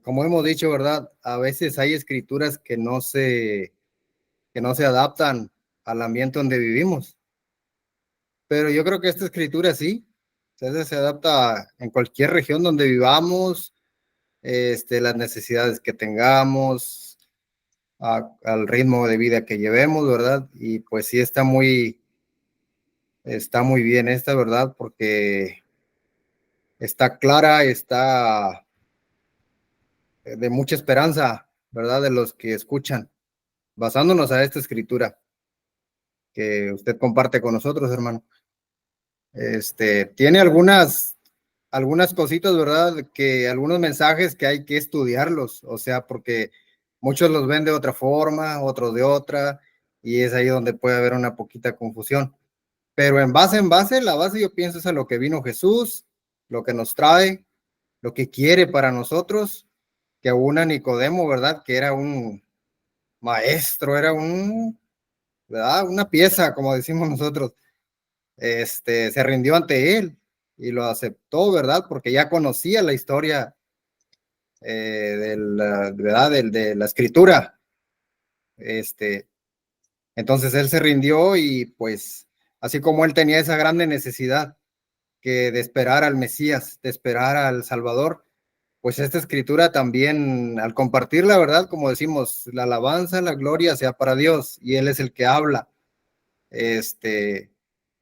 como hemos dicho, ¿verdad? A veces hay escrituras que no se adaptan al ambiente donde vivimos. Pero yo creo que esta escritura sí, se adapta en cualquier región donde vivamos, las necesidades que tengamos, al ritmo de vida que llevemos, ¿verdad? Y pues sí está muy bien esta, ¿verdad? Porque está clara, está de mucha esperanza, ¿verdad? De los que escuchan, basándonos a esta escritura que usted comparte con nosotros, hermano. Tiene algunas cositas, ¿verdad? Que algunos mensajes que hay que estudiarlos, o sea, porque muchos los ven de otra forma, otros de otra, y es ahí donde puede haber una poquita confusión. Pero la base yo pienso es a lo que vino Jesús, lo que nos trae, lo que quiere para nosotros, que aún a Nicodemo, ¿verdad? Que era un maestro, era ¿verdad? Una pieza, como decimos nosotros, se rindió ante él y lo aceptó, ¿verdad? Porque ya conocía la historia ¿verdad? De la escritura. Entonces él se rindió y pues así como él tenía esa grande necesidad que de esperar al Mesías, de esperar al Salvador, pues esta escritura también al compartir la verdad, como decimos, la alabanza, la gloria sea para Dios y él es el que habla.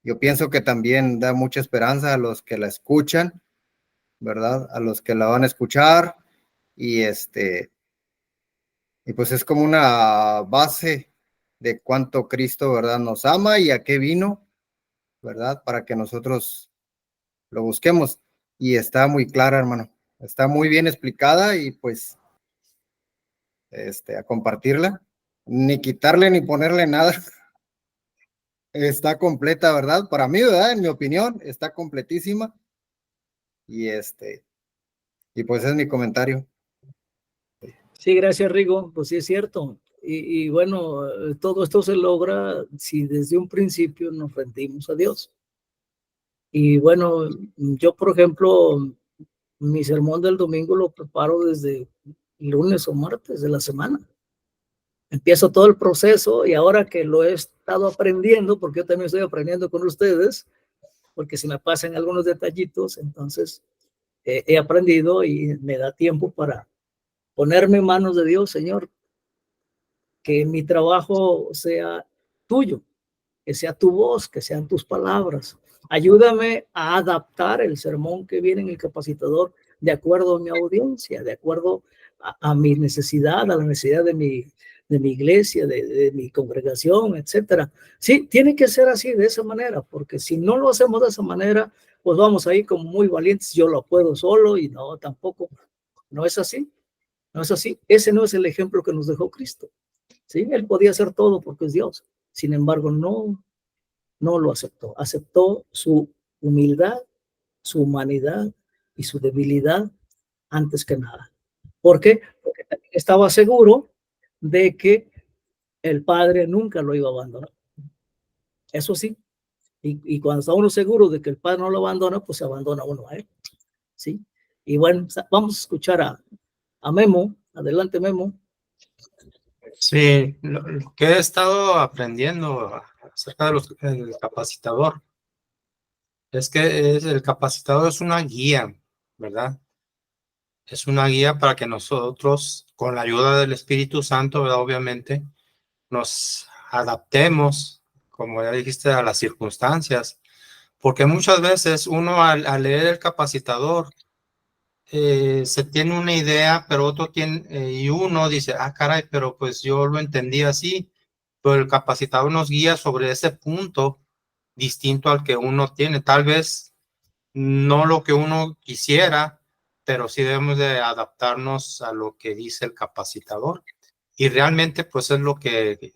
Yo pienso que también da mucha esperanza a los que la escuchan, ¿verdad? A los que la van a escuchar y y pues es como una base de cuánto Cristo, ¿verdad? Nos ama y a qué vino, ¿verdad? Para que nosotros lo busquemos. Y está muy clara, hermano. Está muy bien explicada y pues, a compartirla. Ni quitarle ni ponerle nada. Está completa, ¿verdad? Para mí, ¿verdad? En mi opinión, está completísima. Y y pues es mi comentario. Sí, gracias, Rigo. Pues sí, es cierto. Y bueno, todo esto se logra si desde un principio nos rendimos a Dios. Y bueno, yo, por ejemplo, mi sermón del domingo lo preparo desde lunes o martes de la semana. Empiezo todo el proceso y ahora que lo he estado aprendiendo, porque yo también estoy aprendiendo con ustedes, porque se me pasan algunos detallitos, entonces he aprendido y me da tiempo para ponerme en manos de Dios. Señor, que mi trabajo sea tuyo, que sea tu voz, que sean tus palabras. Ayúdame a adaptar el sermón que viene en el capacitador de acuerdo a mi audiencia, de acuerdo a mi necesidad, a la necesidad de mi iglesia, de mi congregación, etcétera. Sí, tiene que ser así, de esa manera, porque si no lo hacemos de esa manera, pues vamos ahí como muy valientes, yo lo puedo solo, y no, tampoco, no es así, no es así. Ese no es el ejemplo que nos dejó Cristo. ¿Sí? Él podía hacer todo porque es Dios. Sin embargo, no lo aceptó. Aceptó su humildad, su humanidad y su debilidad antes que nada. ¿Por qué? Porque estaba seguro de que el Padre nunca lo iba a abandonar. Eso sí. Y cuando está uno seguro de que el Padre no lo abandona, pues se abandona uno a él. ¿Sí? Y bueno, vamos a escuchar a Memo. Adelante, Memo. Sí, lo que he estado aprendiendo acerca del capacitador es que el capacitador es una guía, ¿verdad? Es una guía para que nosotros, con la ayuda del Espíritu Santo, ¿verdad? Obviamente, nos adaptemos, como ya dijiste, a las circunstancias. Porque muchas veces uno al leer el capacitador se tiene una idea, pero otro tiene, y uno dice, ah, caray, pero pues yo lo entendí así, pero el capacitador nos guía sobre ese punto distinto al que uno tiene. Tal vez no lo que uno quisiera, pero sí debemos de adaptarnos a lo que dice el capacitador. Y realmente pues es lo que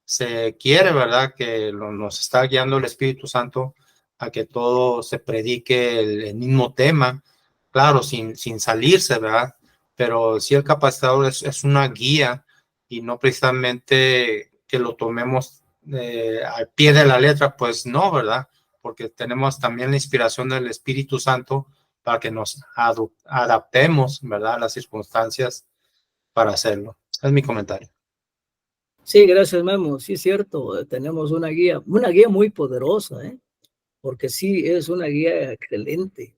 se quiere, ¿verdad? Que nos está guiando el Espíritu Santo a que todo se predique el mismo tema, claro, sin salirse, ¿verdad? Pero sí el capacitador es una guía y no precisamente que lo tomemos al pie de la letra, pues no, ¿verdad? Porque tenemos también la inspiración del Espíritu Santo para que nos adaptemos, ¿verdad? A las circunstancias para hacerlo. Es mi comentario. Sí, gracias, Memo. Sí, es cierto. Tenemos una guía muy poderosa, porque sí, es una guía excelente.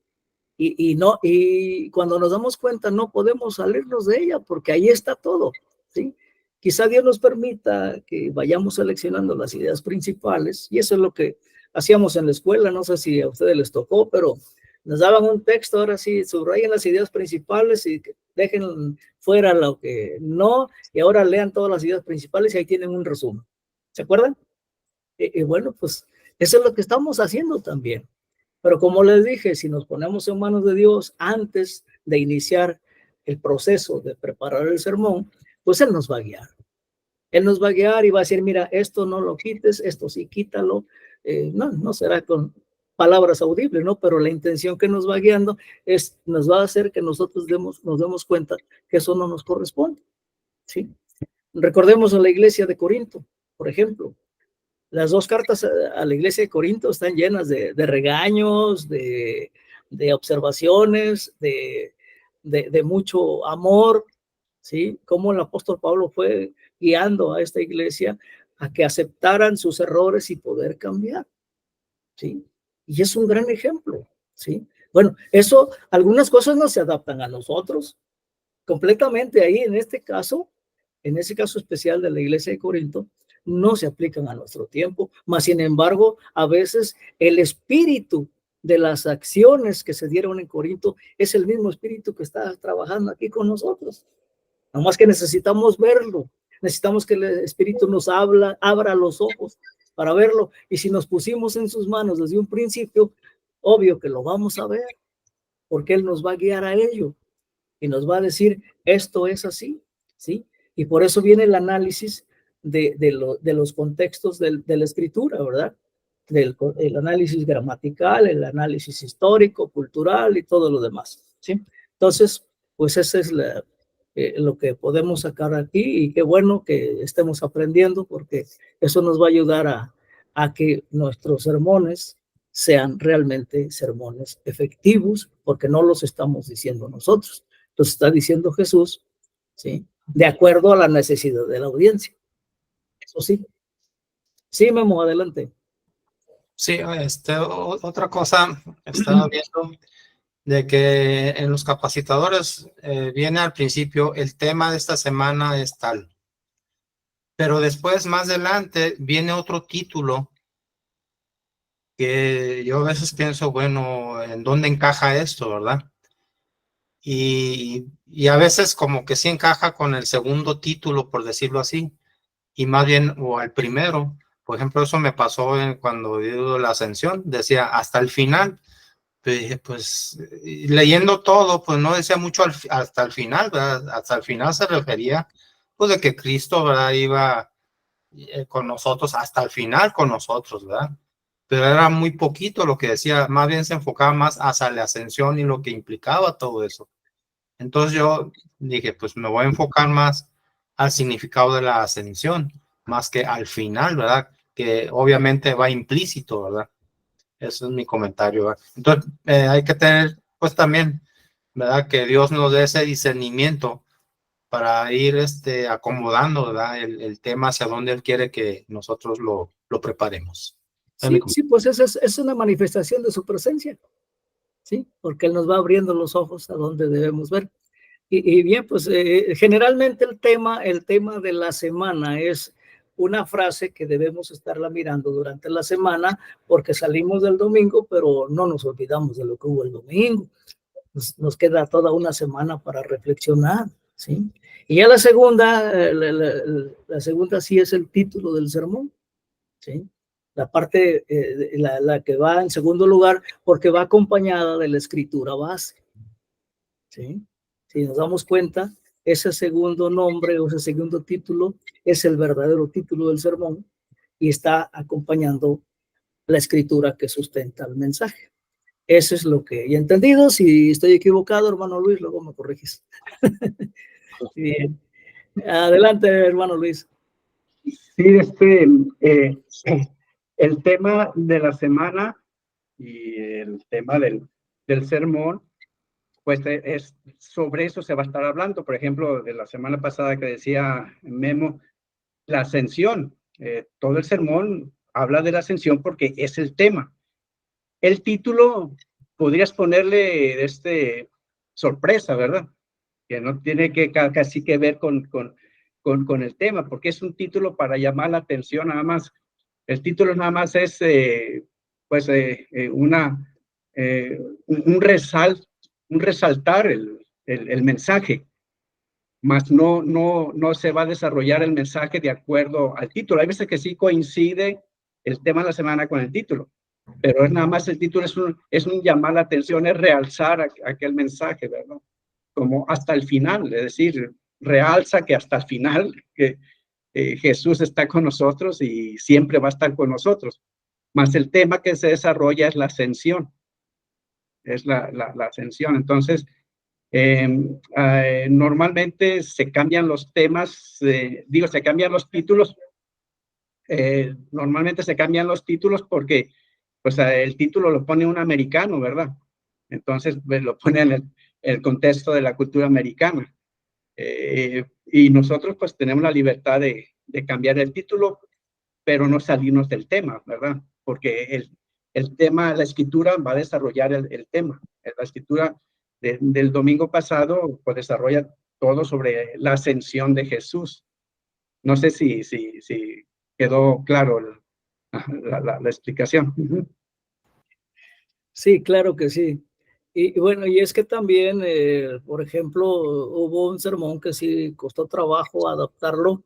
Y cuando nos damos cuenta, no podemos salirnos de ella, porque ahí está todo, ¿sí? Quizá Dios nos permita que vayamos seleccionando las ideas principales, y eso es lo que hacíamos en la escuela. No sé si a ustedes les tocó, pero nos daban un texto, ahora sí, subrayen las ideas principales y dejen fuera lo que no, y ahora lean todas las ideas principales y ahí tienen un resumen. ¿Se acuerdan? Y bueno, pues eso es lo que estamos haciendo también. Pero como les dije, si nos ponemos en manos de Dios antes de iniciar el proceso de preparar el sermón, pues Él nos va a guiar. Él nos va a guiar y va a decir, mira, esto no lo quites, esto sí quítalo. No será con palabras audibles, ¿no? Pero la intención que nos va guiando nos va a hacer que nosotros nos demos cuenta que eso no nos corresponde, ¿sí? Recordemos a la iglesia de Corinto, por ejemplo. Las dos cartas a la iglesia de Corinto están llenas de regaños, de observaciones, de mucho amor, ¿sí? Cómo el apóstol Pablo fue guiando a esta iglesia a que aceptaran sus errores y poder cambiar, ¿sí? Y es un gran ejemplo, ¿sí? Bueno, eso, algunas cosas no se adaptan a nosotros completamente ahí, en ese caso especial de la iglesia de Corinto, no se aplican a nuestro tiempo, mas sin embargo, a veces el espíritu de las acciones que se dieron en Corinto es el mismo espíritu que está trabajando aquí con nosotros. Nomás que necesitamos verlo, necesitamos que el espíritu nos abra los ojos para verlo, y si nos pusimos en sus manos desde un principio, obvio que lo vamos a ver, porque Él nos va a guiar a ello y nos va a decir, esto es así, ¿sí? Y por eso viene el análisis de los contextos de la escritura, ¿verdad? El análisis gramatical, el análisis histórico, cultural y todo lo demás, ¿sí? Entonces, pues ese es lo que podemos sacar aquí, y qué bueno que estemos aprendiendo, porque eso nos va a ayudar a que nuestros sermones sean realmente sermones efectivos, porque no los estamos diciendo nosotros, los está diciendo Jesús, ¿sí? De acuerdo a la necesidad de la audiencia. Eso sí. Sí, Memo, adelante. Sí, otra cosa, estaba viendo de que en los capacitadores viene al principio el tema de esta semana es tal, pero después más adelante viene otro título que yo a veces pienso, bueno, ¿en dónde encaja esto, verdad? Y a veces como que sí encaja con el segundo título, por decirlo así, y más bien, o al primero. Por ejemplo, eso me pasó cuando dio la ascensión, decía hasta el final. Pues leyendo todo, pues no decía mucho hasta el final, ¿verdad? Hasta el final se refería, pues, de que Cristo, ¿verdad? Iba con nosotros hasta el final con nosotros, ¿verdad? Pero era muy poquito lo que decía, más bien se enfocaba más hacia la ascensión y lo que implicaba todo eso. Entonces yo dije, pues me voy a enfocar más al significado de la ascensión, más que al final, ¿verdad? Que obviamente va implícito, ¿verdad? Ese es mi comentario, ¿verdad? Entonces hay que tener, pues también, ¿verdad? Que Dios nos dé ese discernimiento para ir acomodando, ¿verdad? El tema hacia donde Él quiere que nosotros lo preparemos. Sí, sí, pues es una manifestación de su presencia, ¿sí? Porque Él nos va abriendo los ojos a donde debemos ver. Y bien, pues generalmente el tema de la semana es una frase que debemos estarla mirando durante la semana, porque salimos del domingo, pero no nos olvidamos de lo que hubo el domingo. Nos queda toda una semana para reflexionar, ¿sí? Y ya la segunda sí es el título del sermón, ¿sí? La parte, la que va en segundo lugar, porque va acompañada de la escritura base, ¿sí? Si nos damos cuenta, ese segundo nombre o ese segundo título es el verdadero título del sermón y está acompañando la escritura que sustenta el mensaje. Eso es lo que he entendido. Si estoy equivocado, hermano Luis, luego me corriges. Bien. Adelante, hermano Luis. Sí, el tema de la semana y el tema del sermón, pues es sobre eso se va a estar hablando. Por ejemplo, de la semana pasada que decía Memo, la ascensión. Todo el sermón habla de la ascensión porque es el tema. El título podrías ponerle sorpresa, ¿verdad? Que no tiene casi que ver con el tema, porque es un título para llamar la atención nada más. El título nada más es un resaltar el mensaje, más no se va a desarrollar el mensaje de acuerdo al título. Hay veces que sí coincide el tema de la semana con el título, pero es nada más el título, es un llamar la atención, es realzar aquel mensaje, ¿verdad? Como hasta el final, es decir, realza que hasta el final que Jesús está con nosotros y siempre va a estar con nosotros. Más el tema que se desarrolla es la ascensión, es la ascensión. Entonces, normalmente se cambian los temas, se cambian los títulos. Normalmente se cambian los títulos porque pues, el título lo pone un americano, ¿verdad? Entonces pues, lo pone en el contexto de la cultura americana. Y nosotros pues tenemos la libertad de cambiar el título, pero no salirnos del tema, ¿verdad? Porque el tema, la escritura va a desarrollar el tema. La escritura del domingo pasado pues desarrolla todo sobre la ascensión de Jesús. No sé si quedó claro la explicación. Sí, claro que sí. Y bueno, y es que también, por ejemplo, hubo un sermón que sí costó trabajo adaptarlo,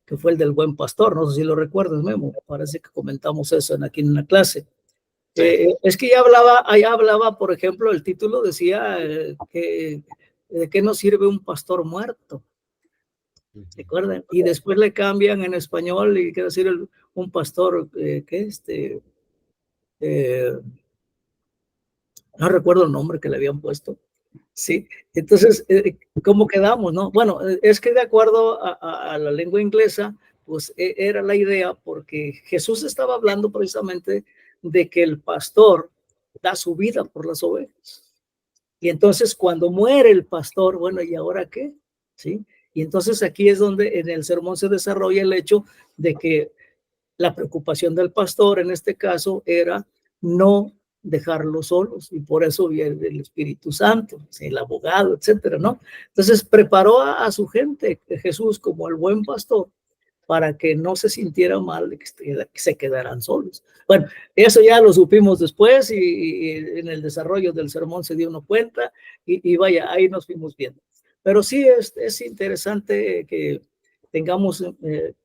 que fue el del buen pastor. No sé si lo recuerdas, Memo. Parece que comentamos eso aquí en una clase. Es que ya hablaba, por ejemplo, el título decía que de qué nos sirve un pastor muerto. ¿Se acuerdan? Y después le cambian en español y quiere decir un pastor no recuerdo el nombre que le habían puesto. Sí, entonces, ¿cómo quedamos, no? Bueno, es que de acuerdo a la lengua inglesa, pues era la idea, porque Jesús estaba hablando precisamente de que el pastor da su vida por las ovejas. Y entonces cuando muere el pastor, bueno, ¿y ahora qué? ¿Sí? Y entonces aquí es donde en el sermón se desarrolla el hecho de que la preocupación del pastor en este caso era no dejarlos solos, y por eso viene el Espíritu Santo, el abogado, etcétera, ¿no? Entonces preparó a su gente, Jesús, como el buen pastor, para que no se sintiera mal de que se quedaran solos. Bueno, eso ya lo supimos después y en el desarrollo del sermón se dio uno cuenta y vaya, ahí nos fuimos viendo. Pero sí es interesante que tengamos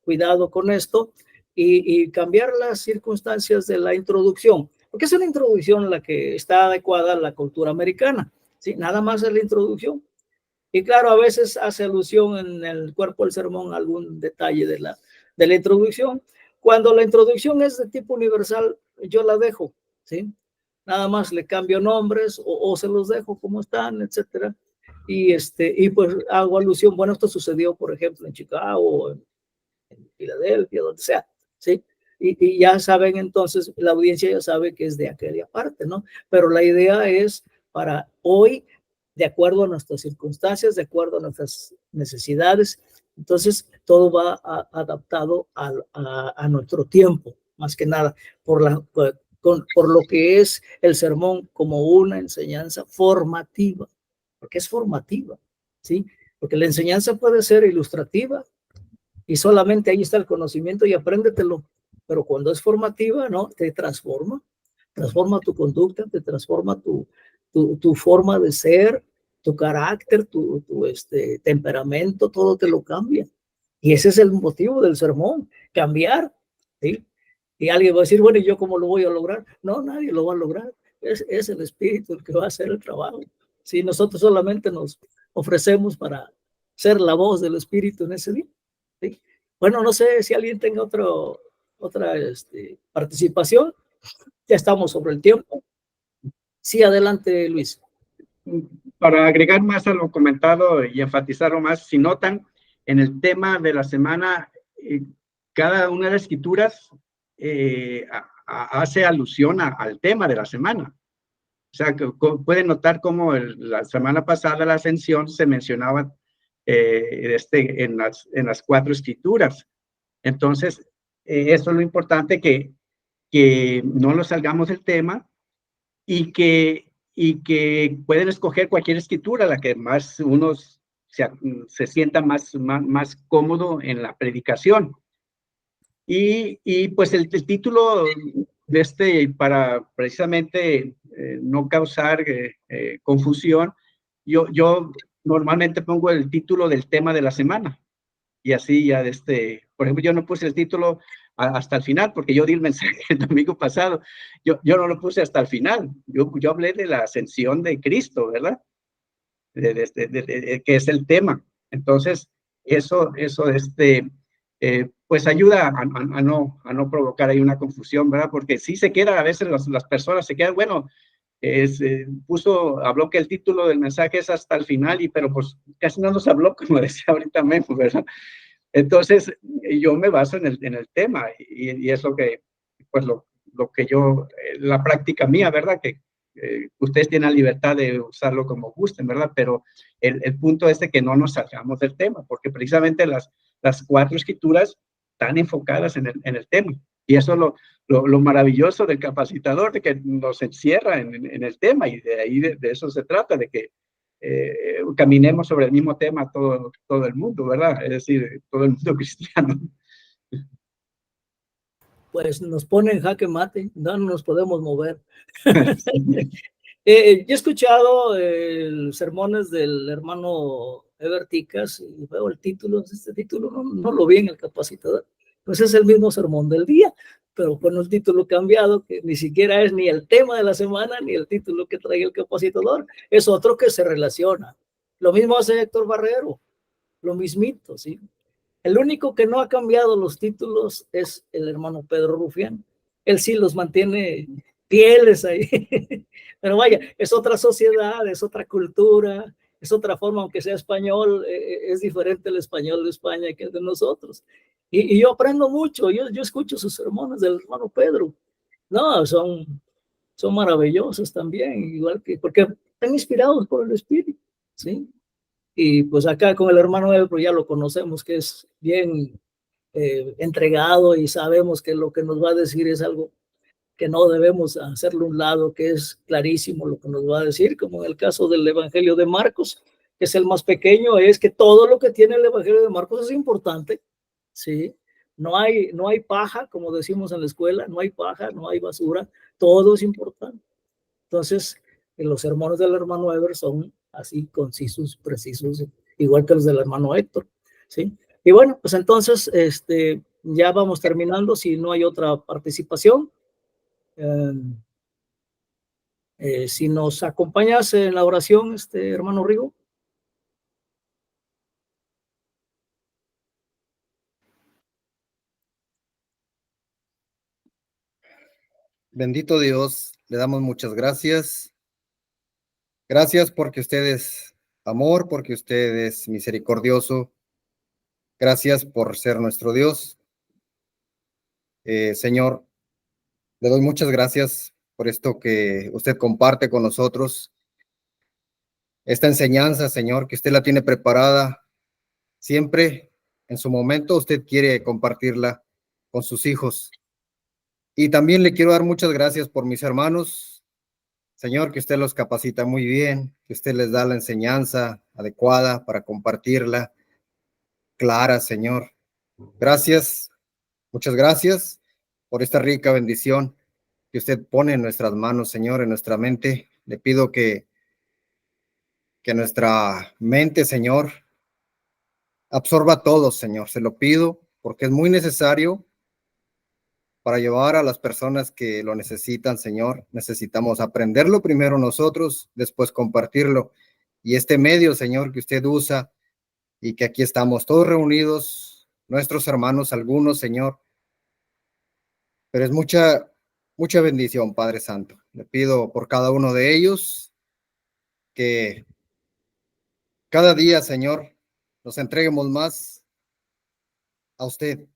cuidado con esto y cambiar las circunstancias de la introducción, porque es una introducción la que está adecuada a la cultura americana, ¿sí? Nada más es la introducción. Y claro, a veces hace alusión en el cuerpo del sermón a algún detalle de la introducción. Cuando la introducción es de tipo universal, yo la dejo, ¿sí? Nada más le cambio nombres o se los dejo como están, etcétera. Y pues hago alusión, bueno, esto sucedió, por ejemplo, en Chicago, en Filadelfia, donde sea, ¿sí? Y ya saben entonces, la audiencia ya sabe que es de aquella parte, ¿no? Pero la idea es para hoy, de acuerdo a nuestras circunstancias, de acuerdo a nuestras necesidades. Entonces, todo va adaptado a nuestro tiempo, más que nada, por lo que es el sermón como una enseñanza formativa, porque es formativa, ¿sí? Porque la enseñanza puede ser ilustrativa y solamente ahí está el conocimiento y apréndetelo, pero cuando es formativa, ¿no? Te transforma tu conducta, te transforma tu forma de ser, tu carácter, tu temperamento, todo te lo cambia. Y ese es el motivo del sermón, cambiar, ¿sí? Y alguien va a decir, bueno, ¿y yo cómo lo voy a lograr? No, nadie lo va a lograr. Es el Espíritu el que va a hacer el trabajo. Sí, nosotros solamente nos ofrecemos para ser la voz del Espíritu en ese día. ¿Sí? Bueno, no sé si alguien tenga otra participación. Ya estamos sobre el tiempo. Sí, adelante, Luis. Para agregar más a lo comentado y enfatizarlo más, si notan, en el tema de la semana, cada una de las escrituras hace alusión al tema de la semana. O sea, que pueden notar cómo la semana pasada la ascensión se mencionaba en las 4 escrituras. Entonces, eso es lo importante, que no nos salgamos del tema y que pueden escoger cualquier escritura, la que más uno se sienta más cómodo en la predicación. Y pues el título de para precisamente no causar confusión, yo normalmente pongo el título del tema de la semana. Y así ya por ejemplo, yo no puse el título hasta el final, porque yo di el mensaje el domingo pasado, yo no lo puse hasta el final, yo hablé de la ascensión de Cristo, ¿verdad? Que es el tema. Entonces, eso pues ayuda a no provocar ahí una confusión, ¿verdad? Porque sí se queda, a veces las personas se quedan, bueno, habló que el título del mensaje es hasta el final, pero pues casi no nos habló, como decía ahorita Memo, ¿verdad? Entonces, yo me baso en el tema y es lo que, pues lo que yo, la práctica mía, ¿verdad? Que ustedes tienen la libertad de usarlo como gusten, ¿verdad? Pero el punto es de que no nos salgamos del tema, porque precisamente las 4 escrituras están enfocadas en el tema. Y eso es lo maravilloso del capacitador, de que nos encierra en el tema, y de ahí de eso se trata, de que caminemos sobre el mismo tema todo el mundo, ¿verdad? Es decir, todo el mundo cristiano. Pues nos pone en jaque mate, no nos podemos mover. Yo he escuchado sermones del hermano Everticas y veo el título, este título no lo vi en el capacitador, pues es el mismo sermón del día, pero con el título cambiado, que ni siquiera es ni el tema de la semana, ni el título que trae el capacitador, es otro que se relaciona. Lo mismo hace Héctor Barrero, lo mismito, ¿sí? El único que no ha cambiado los títulos es el hermano Pedro Rufián. Él sí los mantiene fieles ahí. Pero vaya, es otra sociedad, es otra cultura, es otra forma, aunque sea español, es diferente el español de España que el de nosotros. Y yo aprendo mucho, yo escucho sus sermones del hermano Pedro. No, son maravillosos también, igual que, porque están inspirados por el Espíritu, ¿sí? Y pues acá con el hermano Ebro ya lo conocemos, que es bien entregado y sabemos que lo que nos va a decir es algo que no debemos hacerlo a un lado, que es clarísimo lo que nos va a decir, como en el caso del Evangelio de Marcos, que es el más pequeño, es que todo lo que tiene el Evangelio de Marcos es importante, ¿sí? No hay paja, como decimos en la escuela, no hay paja, no hay basura, todo es importante. Entonces, los sermones del hermano Eber son así concisos, precisos, igual que los del hermano Héctor, ¿sí? Y bueno, pues entonces, ya vamos terminando, si no hay otra participación. Si nos acompañas en la oración, hermano Rigo. Bendito Dios, le damos muchas gracias. Gracias porque usted es amor, porque usted es misericordioso. Gracias por ser nuestro Dios. Señor, le doy muchas gracias por esto que usted comparte con nosotros. Esta enseñanza, Señor, que usted la tiene preparada siempre en su momento, usted quiere compartirla con sus hijos. Y también le quiero dar muchas gracias por mis hermanos, Señor, que usted los capacita muy bien, que usted les da la enseñanza adecuada para compartirla, clara, Señor. Gracias, muchas gracias por esta rica bendición que usted pone en nuestras manos, Señor, en nuestra mente. Le pido que nuestra mente, Señor, absorba todo, Señor. Se lo pido porque es muy necesario para llevar a las personas que lo necesitan, Señor. Necesitamos aprenderlo primero nosotros, después compartirlo. Y este medio, Señor, que usted usa y que aquí estamos todos reunidos, nuestros hermanos, algunos, Señor. Pero es mucha bendición, Padre Santo. Le pido por cada uno de ellos que cada día, Señor, nos entreguemos más a usted.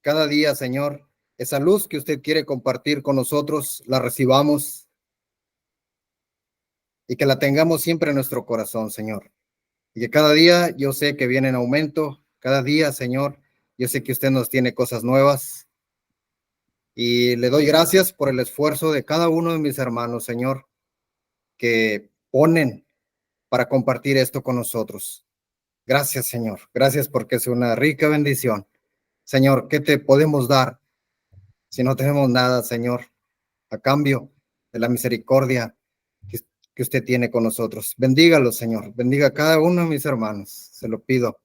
Cada día, Señor, esa luz que usted quiere compartir con nosotros, la recibamos y que la tengamos siempre en nuestro corazón, Señor. Y que cada día yo sé que viene en aumento, cada día, Señor, yo sé que usted nos tiene cosas nuevas. Y le doy gracias por el esfuerzo de cada uno de mis hermanos, Señor, que ponen para compartir esto con nosotros. Gracias, Señor. Gracias porque es una rica bendición. Señor, ¿qué te podemos dar si no tenemos nada, Señor, a cambio de la misericordia que usted tiene con nosotros? Bendígalo, Señor. Bendiga a cada uno de mis hermanos. Se lo pido.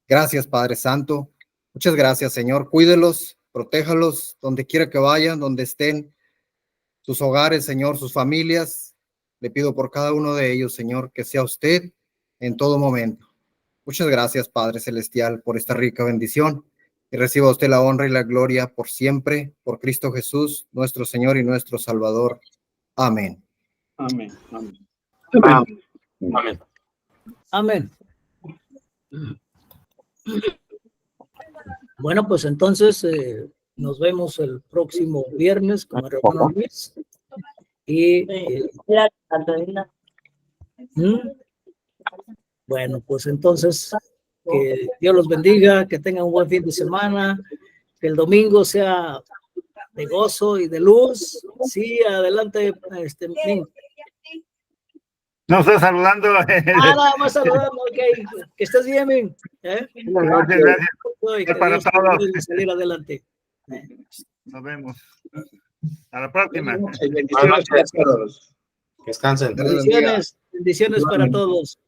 Gracias, Padre Santo. Muchas gracias, Señor. Cuídelos, protéjalos donde quiera que vayan, donde estén sus hogares, Señor, sus familias. Le pido por cada uno de ellos, Señor, que sea usted en todo momento. Muchas gracias, Padre Celestial, por esta rica bendición. Y reciba usted la honra y la gloria por siempre, por Cristo Jesús, nuestro Señor y nuestro Salvador. Amén. Amén. Amén. Amén. Amén. Amén. Bueno, pues entonces nos vemos el próximo viernes con el hermano Luis. Y bueno, pues entonces que Dios los bendiga, que tengan un buen fin de semana, que el domingo sea de gozo y de luz. Sí, adelante, Min. No estoy saludando. Nada más saludando, ok. Que estés bien, Min. Muchas gracias. Y que Para Dios te todos. ayude a salir adelante. Nos vemos. A la próxima. Bendiciones para todos. Descansen. Dios les bendiga. Bendiciones para todos.